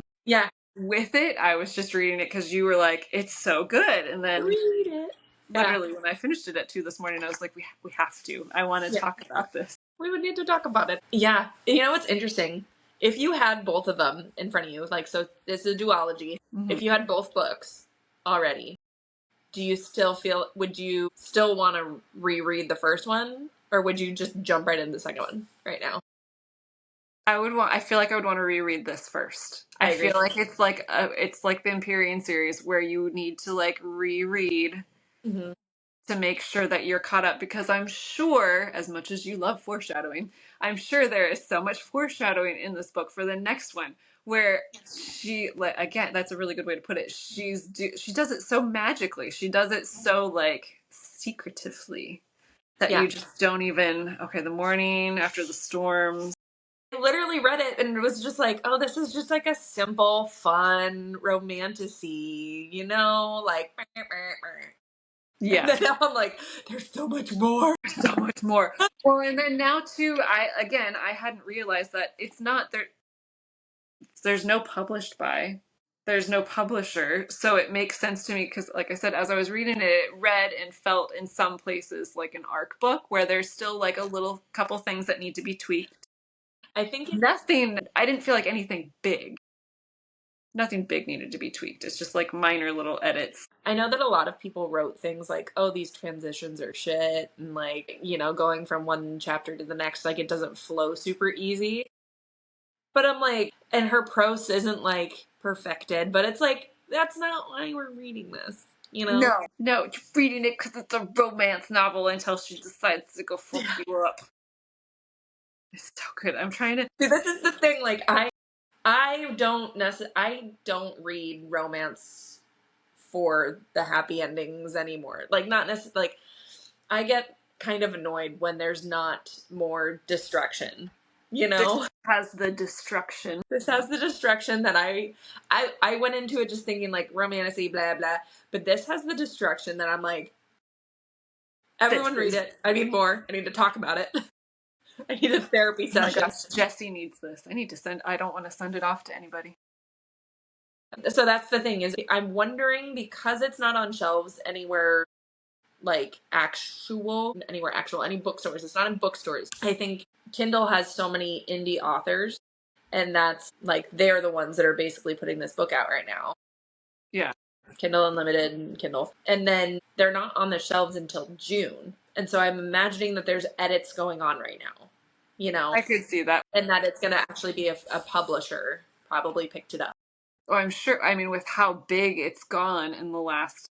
with it. I was just reading it because you were like, it's so good. And then read it. Literally, when I finished it at 2 this morning, I was like, we have to. I want to talk about this. We would need to talk about it. Yeah. You know what's interesting? If you had both of them in front of you, like, so this is a duology. Mm-hmm. If you had both books already, would you still want to reread the first one? Or would you just jump right into the second one right now? I feel like I would want to reread this first. I feel like it's like the Empyrean series where you need to like reread to make sure that you're caught up, because I'm sure, as much as you love foreshadowing, I'm sure there is so much foreshadowing in this book for the next one where she, like, again, that's a really good way to put it. She does it so magically. She does it so like secretively that you just don't even, the morning after the storms. I literally read it and it was just like, oh, this is just like a simple, fun romantasy, you know, like. Yeah. And then now I'm like, there's so much more. So much more. Well, and then now too, I hadn't realized that it's not there. There's no published by. There's no publisher, so it makes sense to me because, like I said, as I was reading it, it read and felt in some places like an ARC book where there's still like a little couple things that need to be tweaked. I think Nothing. I didn't feel like anything big. Nothing big needed to be tweaked. It's just like minor little edits. I know that a lot of people wrote things like, oh, these transitions are shit, and like, you know, going from one chapter to the next, like it doesn't flow super easy. But I'm like, and her prose isn't like perfected, but it's like, that's not why we're reading this, you know? No, you're reading it because it's a romance novel until she decides to go fuck you up. It's so good. I'm trying to. See, this is the thing, like, I don't read romance for the happy endings anymore. Like, not necessarily, like, I get kind of annoyed when there's not more destruction, you know? This has the destruction. This has the destruction that I went into it just thinking like romantasy, blah blah. But this has the destruction that I'm like, everyone read it. I need more. I need to talk about it. I need a therapy Oh my session. gosh, Jesse needs this. I don't want to send it off to anybody. So that's the thing is I'm wondering because it's not on shelves anywhere like any bookstores. It's not in bookstores. I think Kindle has so many indie authors and that's like they're the ones that are basically putting this book out right now. Yeah. Kindle Unlimited and Kindle. And then they're not on the shelves until June. And so I'm imagining that there's edits going on right now, you know? I could see that. And that it's going to actually be a publisher probably picked it up. Oh, I'm sure. I mean, with how big it's gone in the last,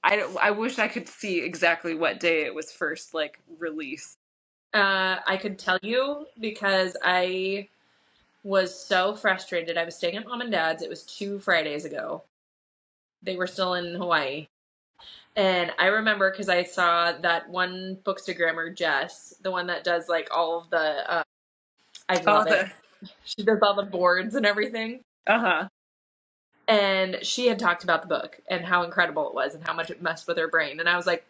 I wish I could see exactly what day it was first like released. I could tell you because I was so frustrated. I was staying at mom and dad's. It was 2 Fridays ago. They were still in Hawaii. And I remember because I saw that one bookstagrammer, Jess, the one that does like all of the, I love it. She does all the boards and everything. Uh-huh. And she had talked about the book and how incredible it was and how much it messed with her brain. And I was like,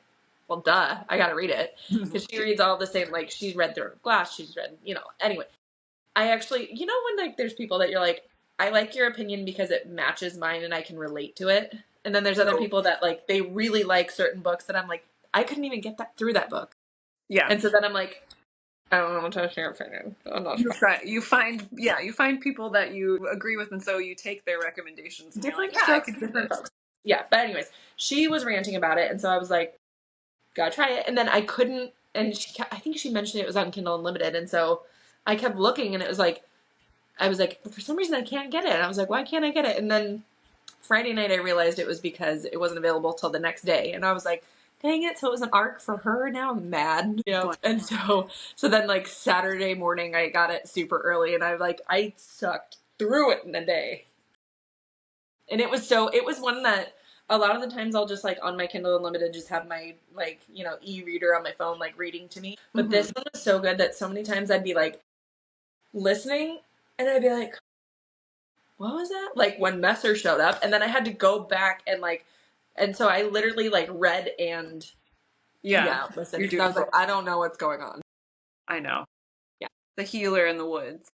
well, duh, I got to read it. Because she reads all the same, like she's read Through Glass, she's read, you know, anyway. I actually, you know, when like there's people that you're like, I like your opinion because it matches mine and I can relate to it. And then there's other people that like, they really like certain books that I'm like, I couldn't even get that through that book. Yeah. And so then I'm like, I don't know what to share your opinion. I'm not sure. You find people that you agree with, and so you take their recommendations. And Different you're like, strokes, different folks. Yeah, but anyways, she was ranting about it, and so I was like, gotta try it. And then I couldn't, and I think she mentioned it was on Kindle Unlimited, and so I kept looking, and it was like, I was like, for some reason I can't get it. And I was like, why can't I get it? And then Friday night I realized it was because it wasn't available till the next day, and I was like, dang it, so it was an ARC for her, now I'm mad. You know? And so then like Saturday morning I got it super early and I sucked through it in a day. And it was one that a lot of the times I'll just like on my Kindle Unlimited just have my like, you know, e-reader on my phone like reading to me. But this one was so good that so many times I'd be like listening and I'd be like, what was that? Like when Messer showed up and then I had to go back and like, and so I literally like read and listen. I was like, I don't know what's going on. I know. Yeah. The Healer in the Woods.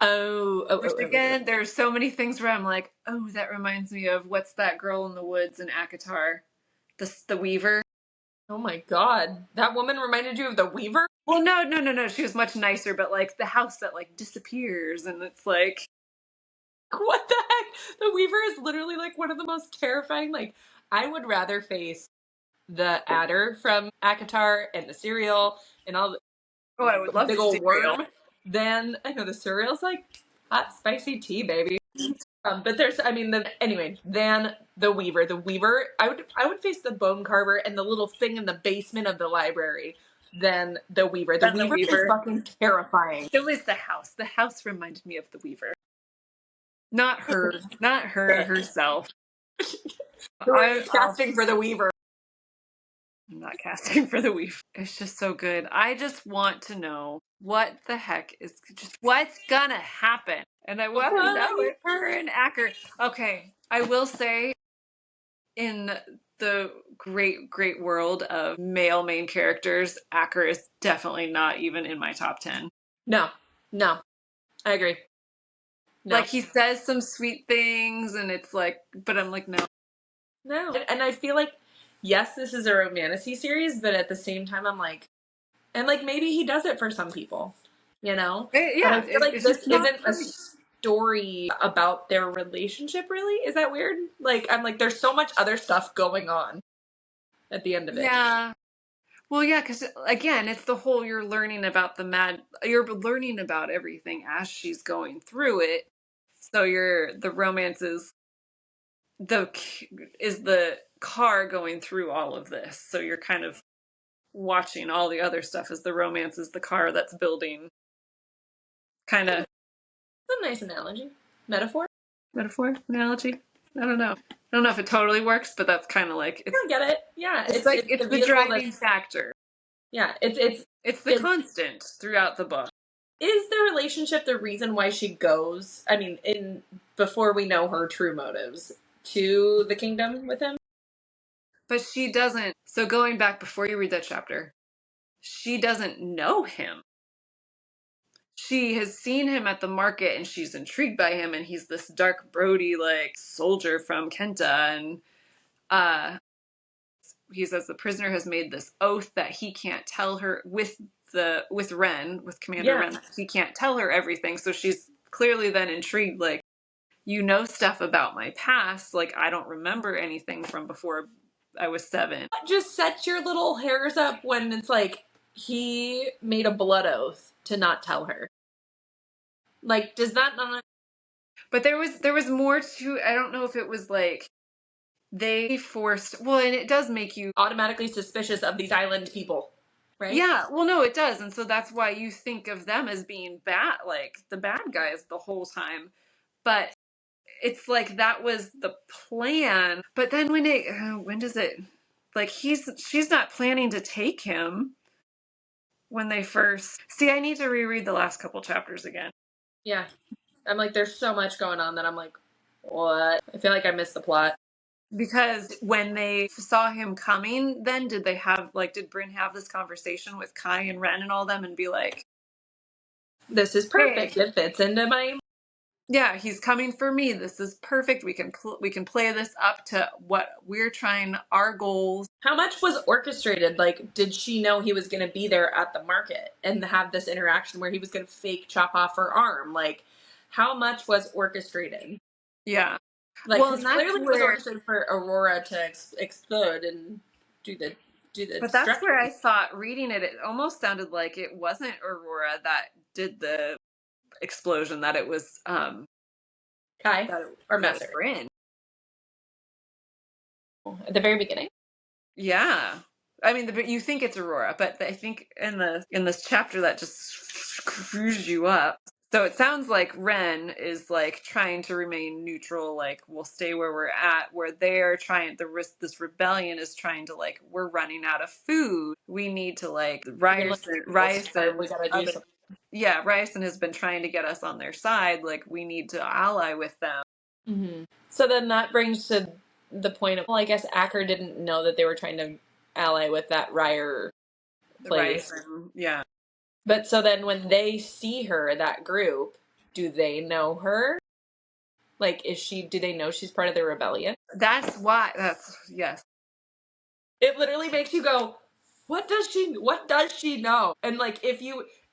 Which again, there's so many things where I'm like, oh, that reminds me of what's that girl in the woods in Akatar? The Weaver. Oh my god. That woman reminded you of the Weaver? Well, no. She was much nicer, but like the house that like disappears and it's like, what the heck? The Weaver is literally like one of the most terrifying. Like, I would rather face the adder from Akatar and the cereal and all the I would love big the old cereal. worm than I know the cereal's like hot spicy tea, baby. But there's, I mean, anyway, than the Weaver. The Weaver, I would face the Bone Carver and the little thing in the basement of the library than the Weaver. The Weaver is fucking terrifying. It was the house. The house reminded me of the Weaver. Not her herself. I'm casting for the Weaver. I'm not casting for the Weave. It's just so good. I just want to know what the heck is just what's gonna happen. And I want to know with her and Acker. Okay, I will say in the great, great world of male main characters, Acker is definitely not even in my top 10. No, I agree. No. Like, he says some sweet things, and it's like, but I'm like, no. And I feel like, yes, this is a romantasy series, but at the same time, I'm like, and like maybe he does it for some people, you know? But I feel like this isn't a story about their relationship, really. Is that weird? Like, I'm like, there's so much other stuff going on at the end of it. Yeah. Well, yeah, because again, it's the whole you're learning about you're learning about everything as she's going through it. So the romance is the car going through all of this. So you're kind of watching all the other stuff as the romance is the car that's building. Kind of. It's a nice analogy. Metaphor, analogy. I don't know if it totally works, but that's kind of like I get it. Yeah, it's the driving factor. Yeah, it's the constant throughout the book. Is the relationship the reason why she goes? I mean, before we know her true motives, to the kingdom with him? But she doesn't. So going back before you read that chapter, she doesn't know him. She has seen him at the market and she's intrigued by him, and he's this dark, broody, like, soldier from Kenta, and he says the prisoner has made this oath that he can't tell her with Commander Ren, he can't tell her everything. So she's clearly then intrigued, like, you know stuff about my past, like I don't remember anything from before I was 7. Just set your little hairs up when it's like he made a blood oath to not tell her. Like, does that not? But there was more to. I don't know if it was like they forced. Well, and it does make you automatically suspicious of these island people, right? Yeah. Well, no, it does, and so that's why you think of them as being bad, like the bad guys the whole time. But it's like that was the plan. But then when does it? Like she's not planning to take him. When they first see, I need to reread the last couple chapters again. Yeah, I'm like, there's so much going on that I'm like, what? I feel like I missed the plot. Because when they saw him coming, then did Bryn have this conversation with Kai and Ren and all them and be like, this is perfect. Hey. It fits into my. Yeah, he's coming for me. This is perfect. We can play this up to what we're trying, our goals. How much was orchestrated? Like, did she know he was going to be there at the market and have this interaction where he was going to fake chop off her arm? Like, how much was orchestrated? Yeah. Like, well, clearly it was orchestrated for Aurora to explode and do the. But that's where I thought reading it almost sounded like it wasn't Aurora that did the explosion, that it was Kai or Messer. Bryn. At the very beginning. Yeah, I mean, you think it's Aurora, but I think in this chapter that just screws you up. So it sounds like Ren is like trying to remain neutral, like we'll stay where we're at. Where they're trying, this rebellion is trying to like, we're running out of food. We need to like Ryerson. We gotta do something. Yeah, Ryerson has been trying to get us on their side. Like, we need to ally with them. Mm-hmm. So then that brings to the point of, well, I guess Acker didn't know that they were trying to ally with that Ryer place. Ryerson, yeah. But so then when they see her, that group, do they know her? Like, do they know she's part of the rebellion? Yes. It literally makes you go, what does she know? And like,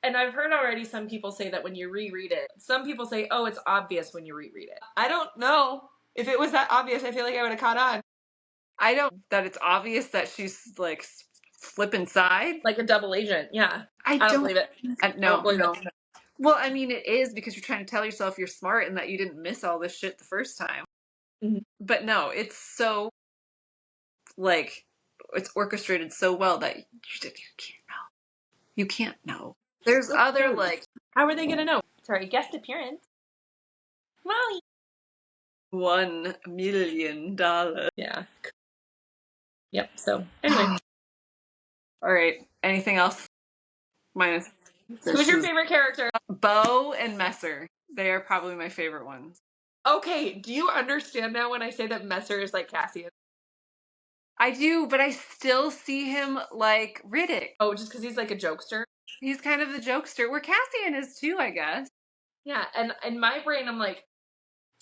and I've heard already some people say that when you reread it, some people say, oh, it's obvious when you reread it. I don't know. If it was that obvious, I feel like I would have caught on. I don't that it's obvious that she's like flipping sides. Like a double agent, yeah. I don't believe it. No. Well, I mean, it is because you're trying to tell yourself you're smart and that you didn't miss all this shit the first time. Mm-hmm. But no, it's so, like, it's orchestrated so well that you can't know. You can't know. There's other, like... How are they going to know? Sorry, guest appearance. Molly. $1 million. Yeah. Yep, so, anyway. All right. Anything else? Minus. Who's your favorite character? Bo and Messer. They are probably my favorite ones. Okay, do you understand now when I say that Messer is like Cassian? I do, but I still see him like Riddick. Oh, just because he's like a jokester? He's kind of the jokester, where Cassian is too, I guess. Yeah, and in my brain, I'm like,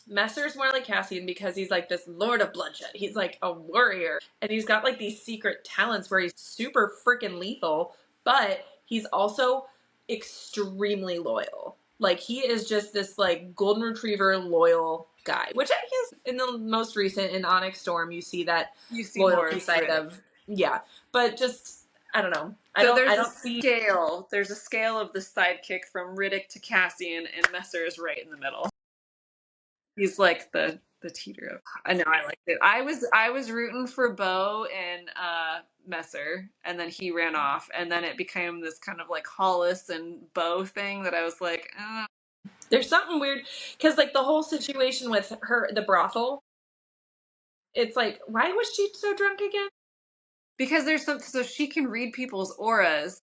Messer's more like Cassian because he's like this lord of bloodshed. He's like a warrior, and he's got like these secret talents where he's super freaking lethal, but he's also extremely loyal. Like he is just this like golden retriever loyal guy, which I guess in the most recent in Onyx Storm you see that You see more loyalty of side Riddick. of but just I don't know. So I there's a don't see scale. There's a scale of the sidekick from Riddick to Cassian, and Messer is right in the middle. He's like the teeter of. I know I liked it. I was rooting for Bo and Messer, and then he ran off, and then it became this kind of like Hollis and Bo thing that I was like, there's something weird because like the whole situation with her the brothel, it's like why was she so drunk again? because there's some, so she can read people's auras,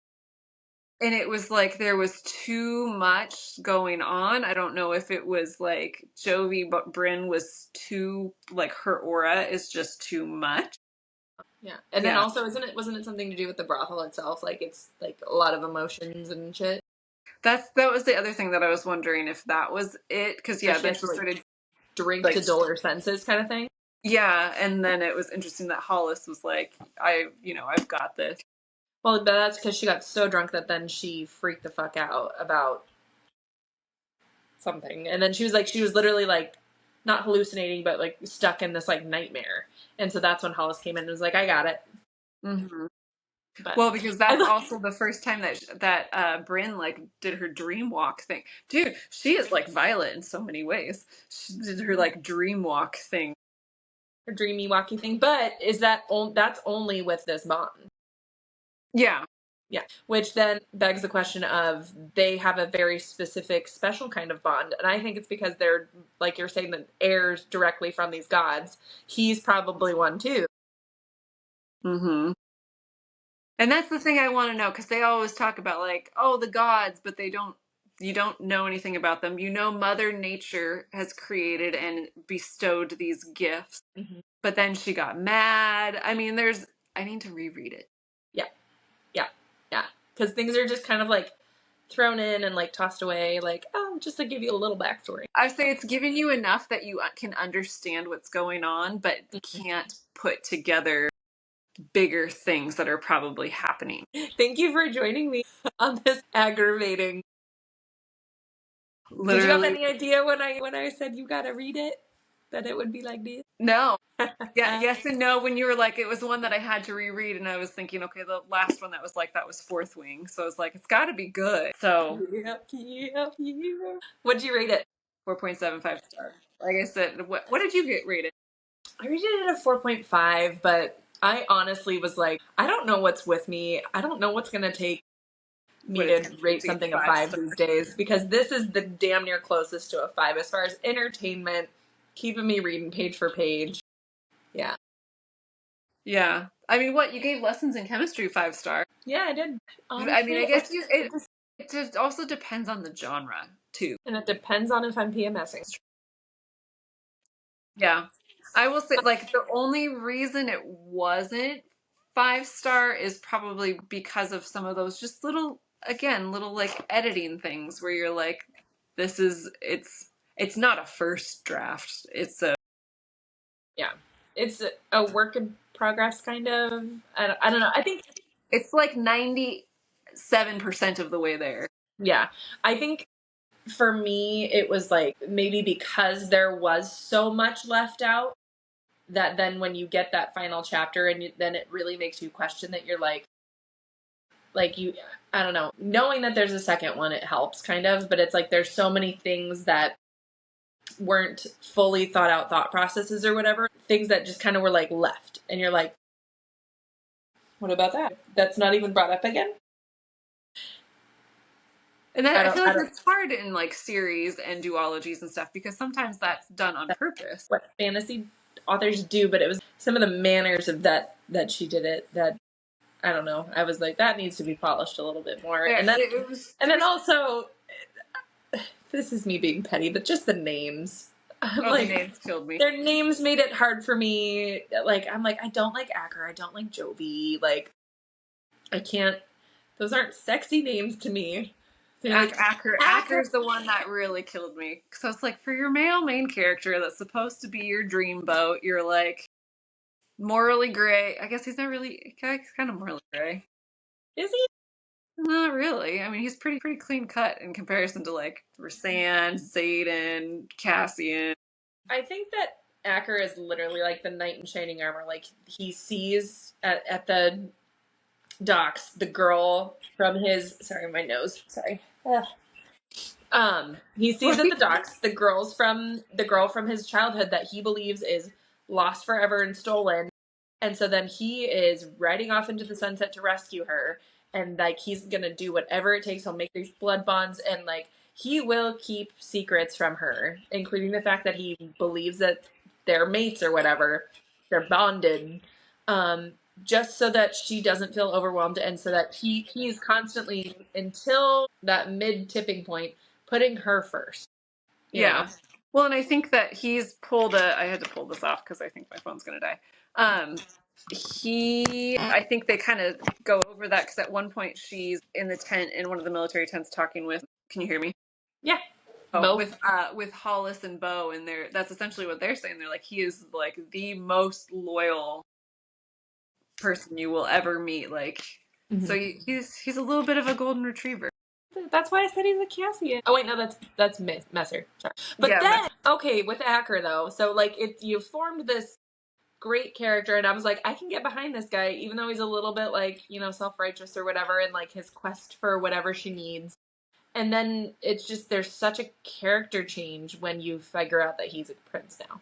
and it was like there was too much going on. I don't know if it was like Jovi, but Bryn was too, like, her aura is just too much. Yeah, and then Yeah. also wasn't it something to do with the brothel itself? Like it's like a lot of emotions and shit. That was the other thing that I was wondering if that was it, because So yeah, she then has she to like started drink like, to dull her senses, kind of thing. yeah, and then it was interesting that Hollis was like, I've got this. Well, but that's because she got so drunk that then she freaked the fuck out about something, and then she was literally like not hallucinating, but like stuck in this like nightmare, and so that's when Hollis came in and was like, "I got it." Hmm. But Well, because I that's love also the first time that Bryn like did her dream walk thing. Dude, she is like Violet in so many ways. She did her like dream walk thing. her dreamy walkie thing, but that's only with this bond. Yeah. Yeah, which then begs the question of they have a very specific, special kind of bond, and I think it's because they're like you're saying the heirs directly from these gods. He's probably one too. Mm-hmm. And that's the thing I want to know, because they always talk about like, oh, the gods, but you don't know anything about them. You know, Mother Nature has created and bestowed these gifts, Mm-hmm. but then she got mad. I mean, I need to reread it. Yeah, yeah, yeah, because things are just kind of like thrown in and like tossed away, like oh, just to give you a little backstory. I say it's given you enough that you can understand what's going on, but can't put together bigger things that are probably happening. Thank you for joining me on this aggravating. Did you have Literally, any idea when I said you gotta read it that it would be like this? no. Yeah, yes and no. When you were like, it was one that I had to reread, and I was thinking, okay, the last one that was like that was Fourth Wing, so I was like, it's got to be good. So Yep, yep, yep. What'd you rate it? 4.75 stars. Like I said, what did you get rated? I rated it a 4.5, but I honestly was like, I don't know what's with me. I don't know what's gonna take me What it's to going rate to be something a 5 5 stars. these days because this is the damn near closest to a 5 as far as entertainment, keeping me reading page for page. Yeah. Yeah, I mean, what, you gave Lessons in Chemistry 5 star? Yeah, I did. I mean, Honestly, I guess it just also depends on the genre too. and it depends on if I'm PMSing. Yeah. I will say, like, the only reason it wasn't 5 star is probably because of some of those just little like editing things where you're like, it's not a first draft. Yeah. It's a work in progress, kind of. I don't know. I think, It's like 97% of the way there. yeah. I think for me, it was like maybe because there was so much left out that then when you get that final chapter and then it really makes you question that you're like you, I don't know, knowing that there's a second one, it helps kind of, but it's like there's so many things that weren't fully thought out thought processes or whatever, things that just kind of were like left. And you're like, what about that? That's not even brought up again. And then I feel I like don't, it's hard in like series and duologies and stuff because sometimes that's done on purpose. what fantasy authors do, but it was some of the manners of that she did it that I don't know. I was like, that needs to be polished a little bit more. Yeah, And then, it was. and then also, this is me being petty, but just the names. I'm Oh, the like, names killed me. their names made it hard for me. Like, I'm like, I don't like Acker. I don't like Jovi. Like, I can't. Those aren't sexy names to me. They're like, Acker's the one that really killed me. Because I was like, for your male main character that's supposed to be your dream boat, you're like morally gray. I guess he's not really. He's kind of morally gray. is he? Not really. I mean, he's pretty clean cut in comparison to like Rasan, Zayden, Cassian. I think that Acker is literally like the knight in shining armor. Like, he sees at the docks the girl from his. Sorry, my nose. Sorry. Ugh. He sees at the docks the girl from his childhood that he believes is lost forever and stolen, and so then he is riding off into the sunset to rescue her, and like he's gonna do whatever it takes. He'll make these blood bonds, and like he will keep secrets from her, including the fact that he believes that they're mates or whatever, they're bonded. Just so that she doesn't feel overwhelmed, and so that he's constantly, until that mid tipping point, putting her first. Yeah. Well, and I think that he's pulled a. I had to pull this off because I think my phone's gonna die. I think they kind of go over that because at one point she's in the tent in one of the military tents talking with. Can you hear me? Yeah. Oh, with Hollis and Bo, and that's essentially what they're saying. They're like, he is like the most loyal person you will ever meet. Like, so he's a little bit of a golden retriever. That's why I said he's a Cassian. Oh wait, no, that's Messer. Sorry. But then, okay, with Acker though, so like you formed this great character, and I was like, I can get behind this guy, even though he's a little bit like, self-righteous or whatever, and like his quest for whatever she needs. And then it's just, there's such a character change when you figure out that he's a prince now.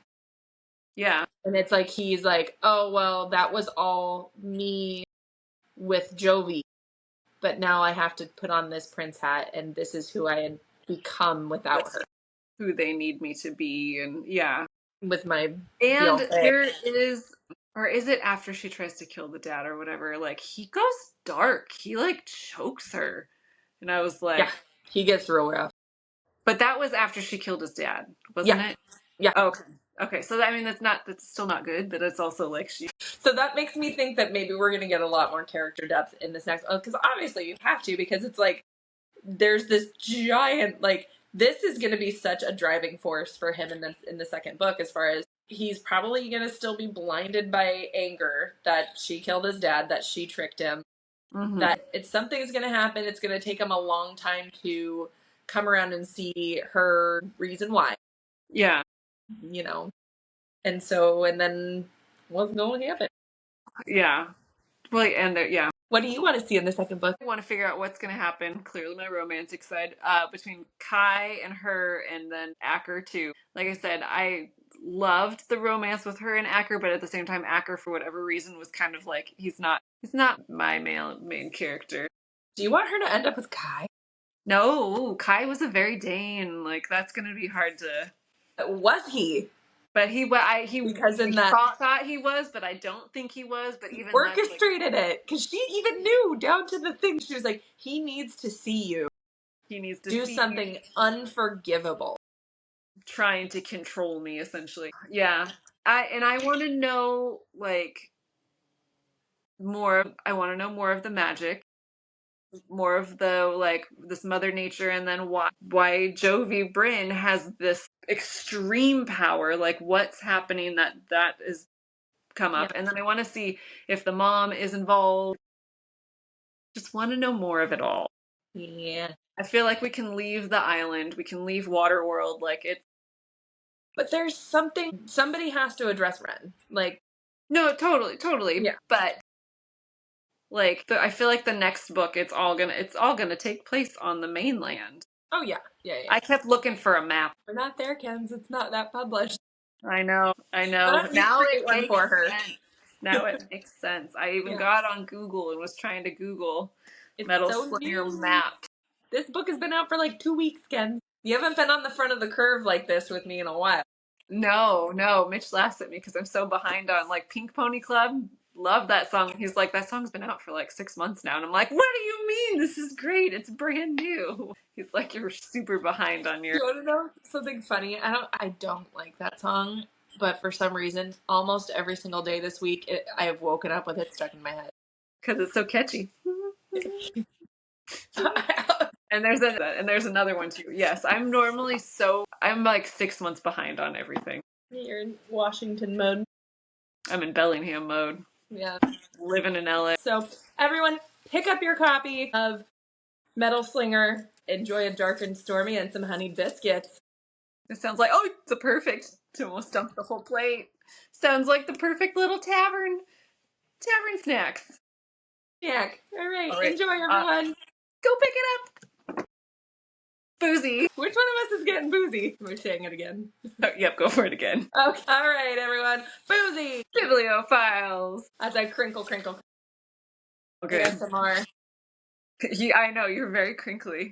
Yeah. And it's like, he's like, oh, well, that was all me with Jovi, but now I have to put on this prince hat, and this is who I had become without her. Who they need me to be, and yeah. With my And there is, or is it after she tries to kill the dad or whatever, like, he goes dark. He, like, chokes her. And I was like... Yeah, he gets real rough. But that was after she killed his dad, wasn't it? Yeah. Okay, so I mean, that's still not good, but it's also like she... So that makes me think that maybe we're going to get a lot more character depth in this next... Because obviously you have to, because it's like, there's this giant, like, this is going to be such a driving force for him in the second book, as far as he's probably going to still be blinded by anger that she killed his dad, that she tricked him, that something's going to happen. It's going to take him a long time to come around and see her reason why. Yeah. And so, and then what's going to happen? Yeah. Well, and yeah. What do you want to see in the second book? I want to figure out what's going to happen. Clearly my romantic side, between Kai and her, and then Acker too. Like I said, I loved the romance with her and Acker, but at the same time, Acker, for whatever reason, was kind of like, he's not my main character. Do you want her to end up with Kai? No, Kai was a very Dane. Like, that's going to be hard to... Was he? But he because in that thought he was, but I don't think he was. But even orchestrated it, because she even knew down to the thing. She was like, he needs to see you. He needs to do something unforgivable. Trying to control me, essentially. Yeah, I want to know like more. I want to know more of the magic, more of the like this Mother Nature, and then why Jovi Bryn has this extreme power. Like, what's happening that is come up, and then I want to see if the mom is involved. Just want to know more of it all. Yeah, I feel like we can leave the island. We can leave Waterworld. Like it. But there's somebody has to address Ren. Like, no, totally. Yeah. But like, I feel like the next book, it's all gonna take place on the mainland. Oh yeah. I kept looking for a map. We're not there, Kens. It's not that published. I know. Now it makes sense. Now it makes sense. I even got on Google and was trying to Google Metal Slinger map. This book has been out for like 2 weeks, Ken. You haven't been on the front of the curve like this with me in a while. No. Mitch laughs at me because I'm so behind on like Pink Pony Club. love that song. He's like, that song's been out for like 6 months now. And I'm like, what do you mean? This is great. It's brand new. He's like, you're super behind on your... You want to know something funny? I don't like that song, but for some reason, almost every single day this week, I have woken up with it stuck in my head. Because it's so catchy. And there's another one too. Yes, I'm like 6 months behind on everything. You're in Washington mode. I'm in Bellingham mode. Yeah. Living in LA. So everyone, pick up your copy of Metal Slinger. Enjoy a dark and stormy and some honey biscuits. It sounds like, oh, it's perfect to almost dump the whole plate. Sounds like the perfect little tavern snacks. Yeah. All right. Enjoy, everyone. Go pick it up. Boozy. Which one of us is getting boozy? We're saying it again. Oh, yep, go for it again. Okay. All right, everyone. Boozy. Bibliophiles. As I crinkle. Okay. ASMR. I know, you're very crinkly.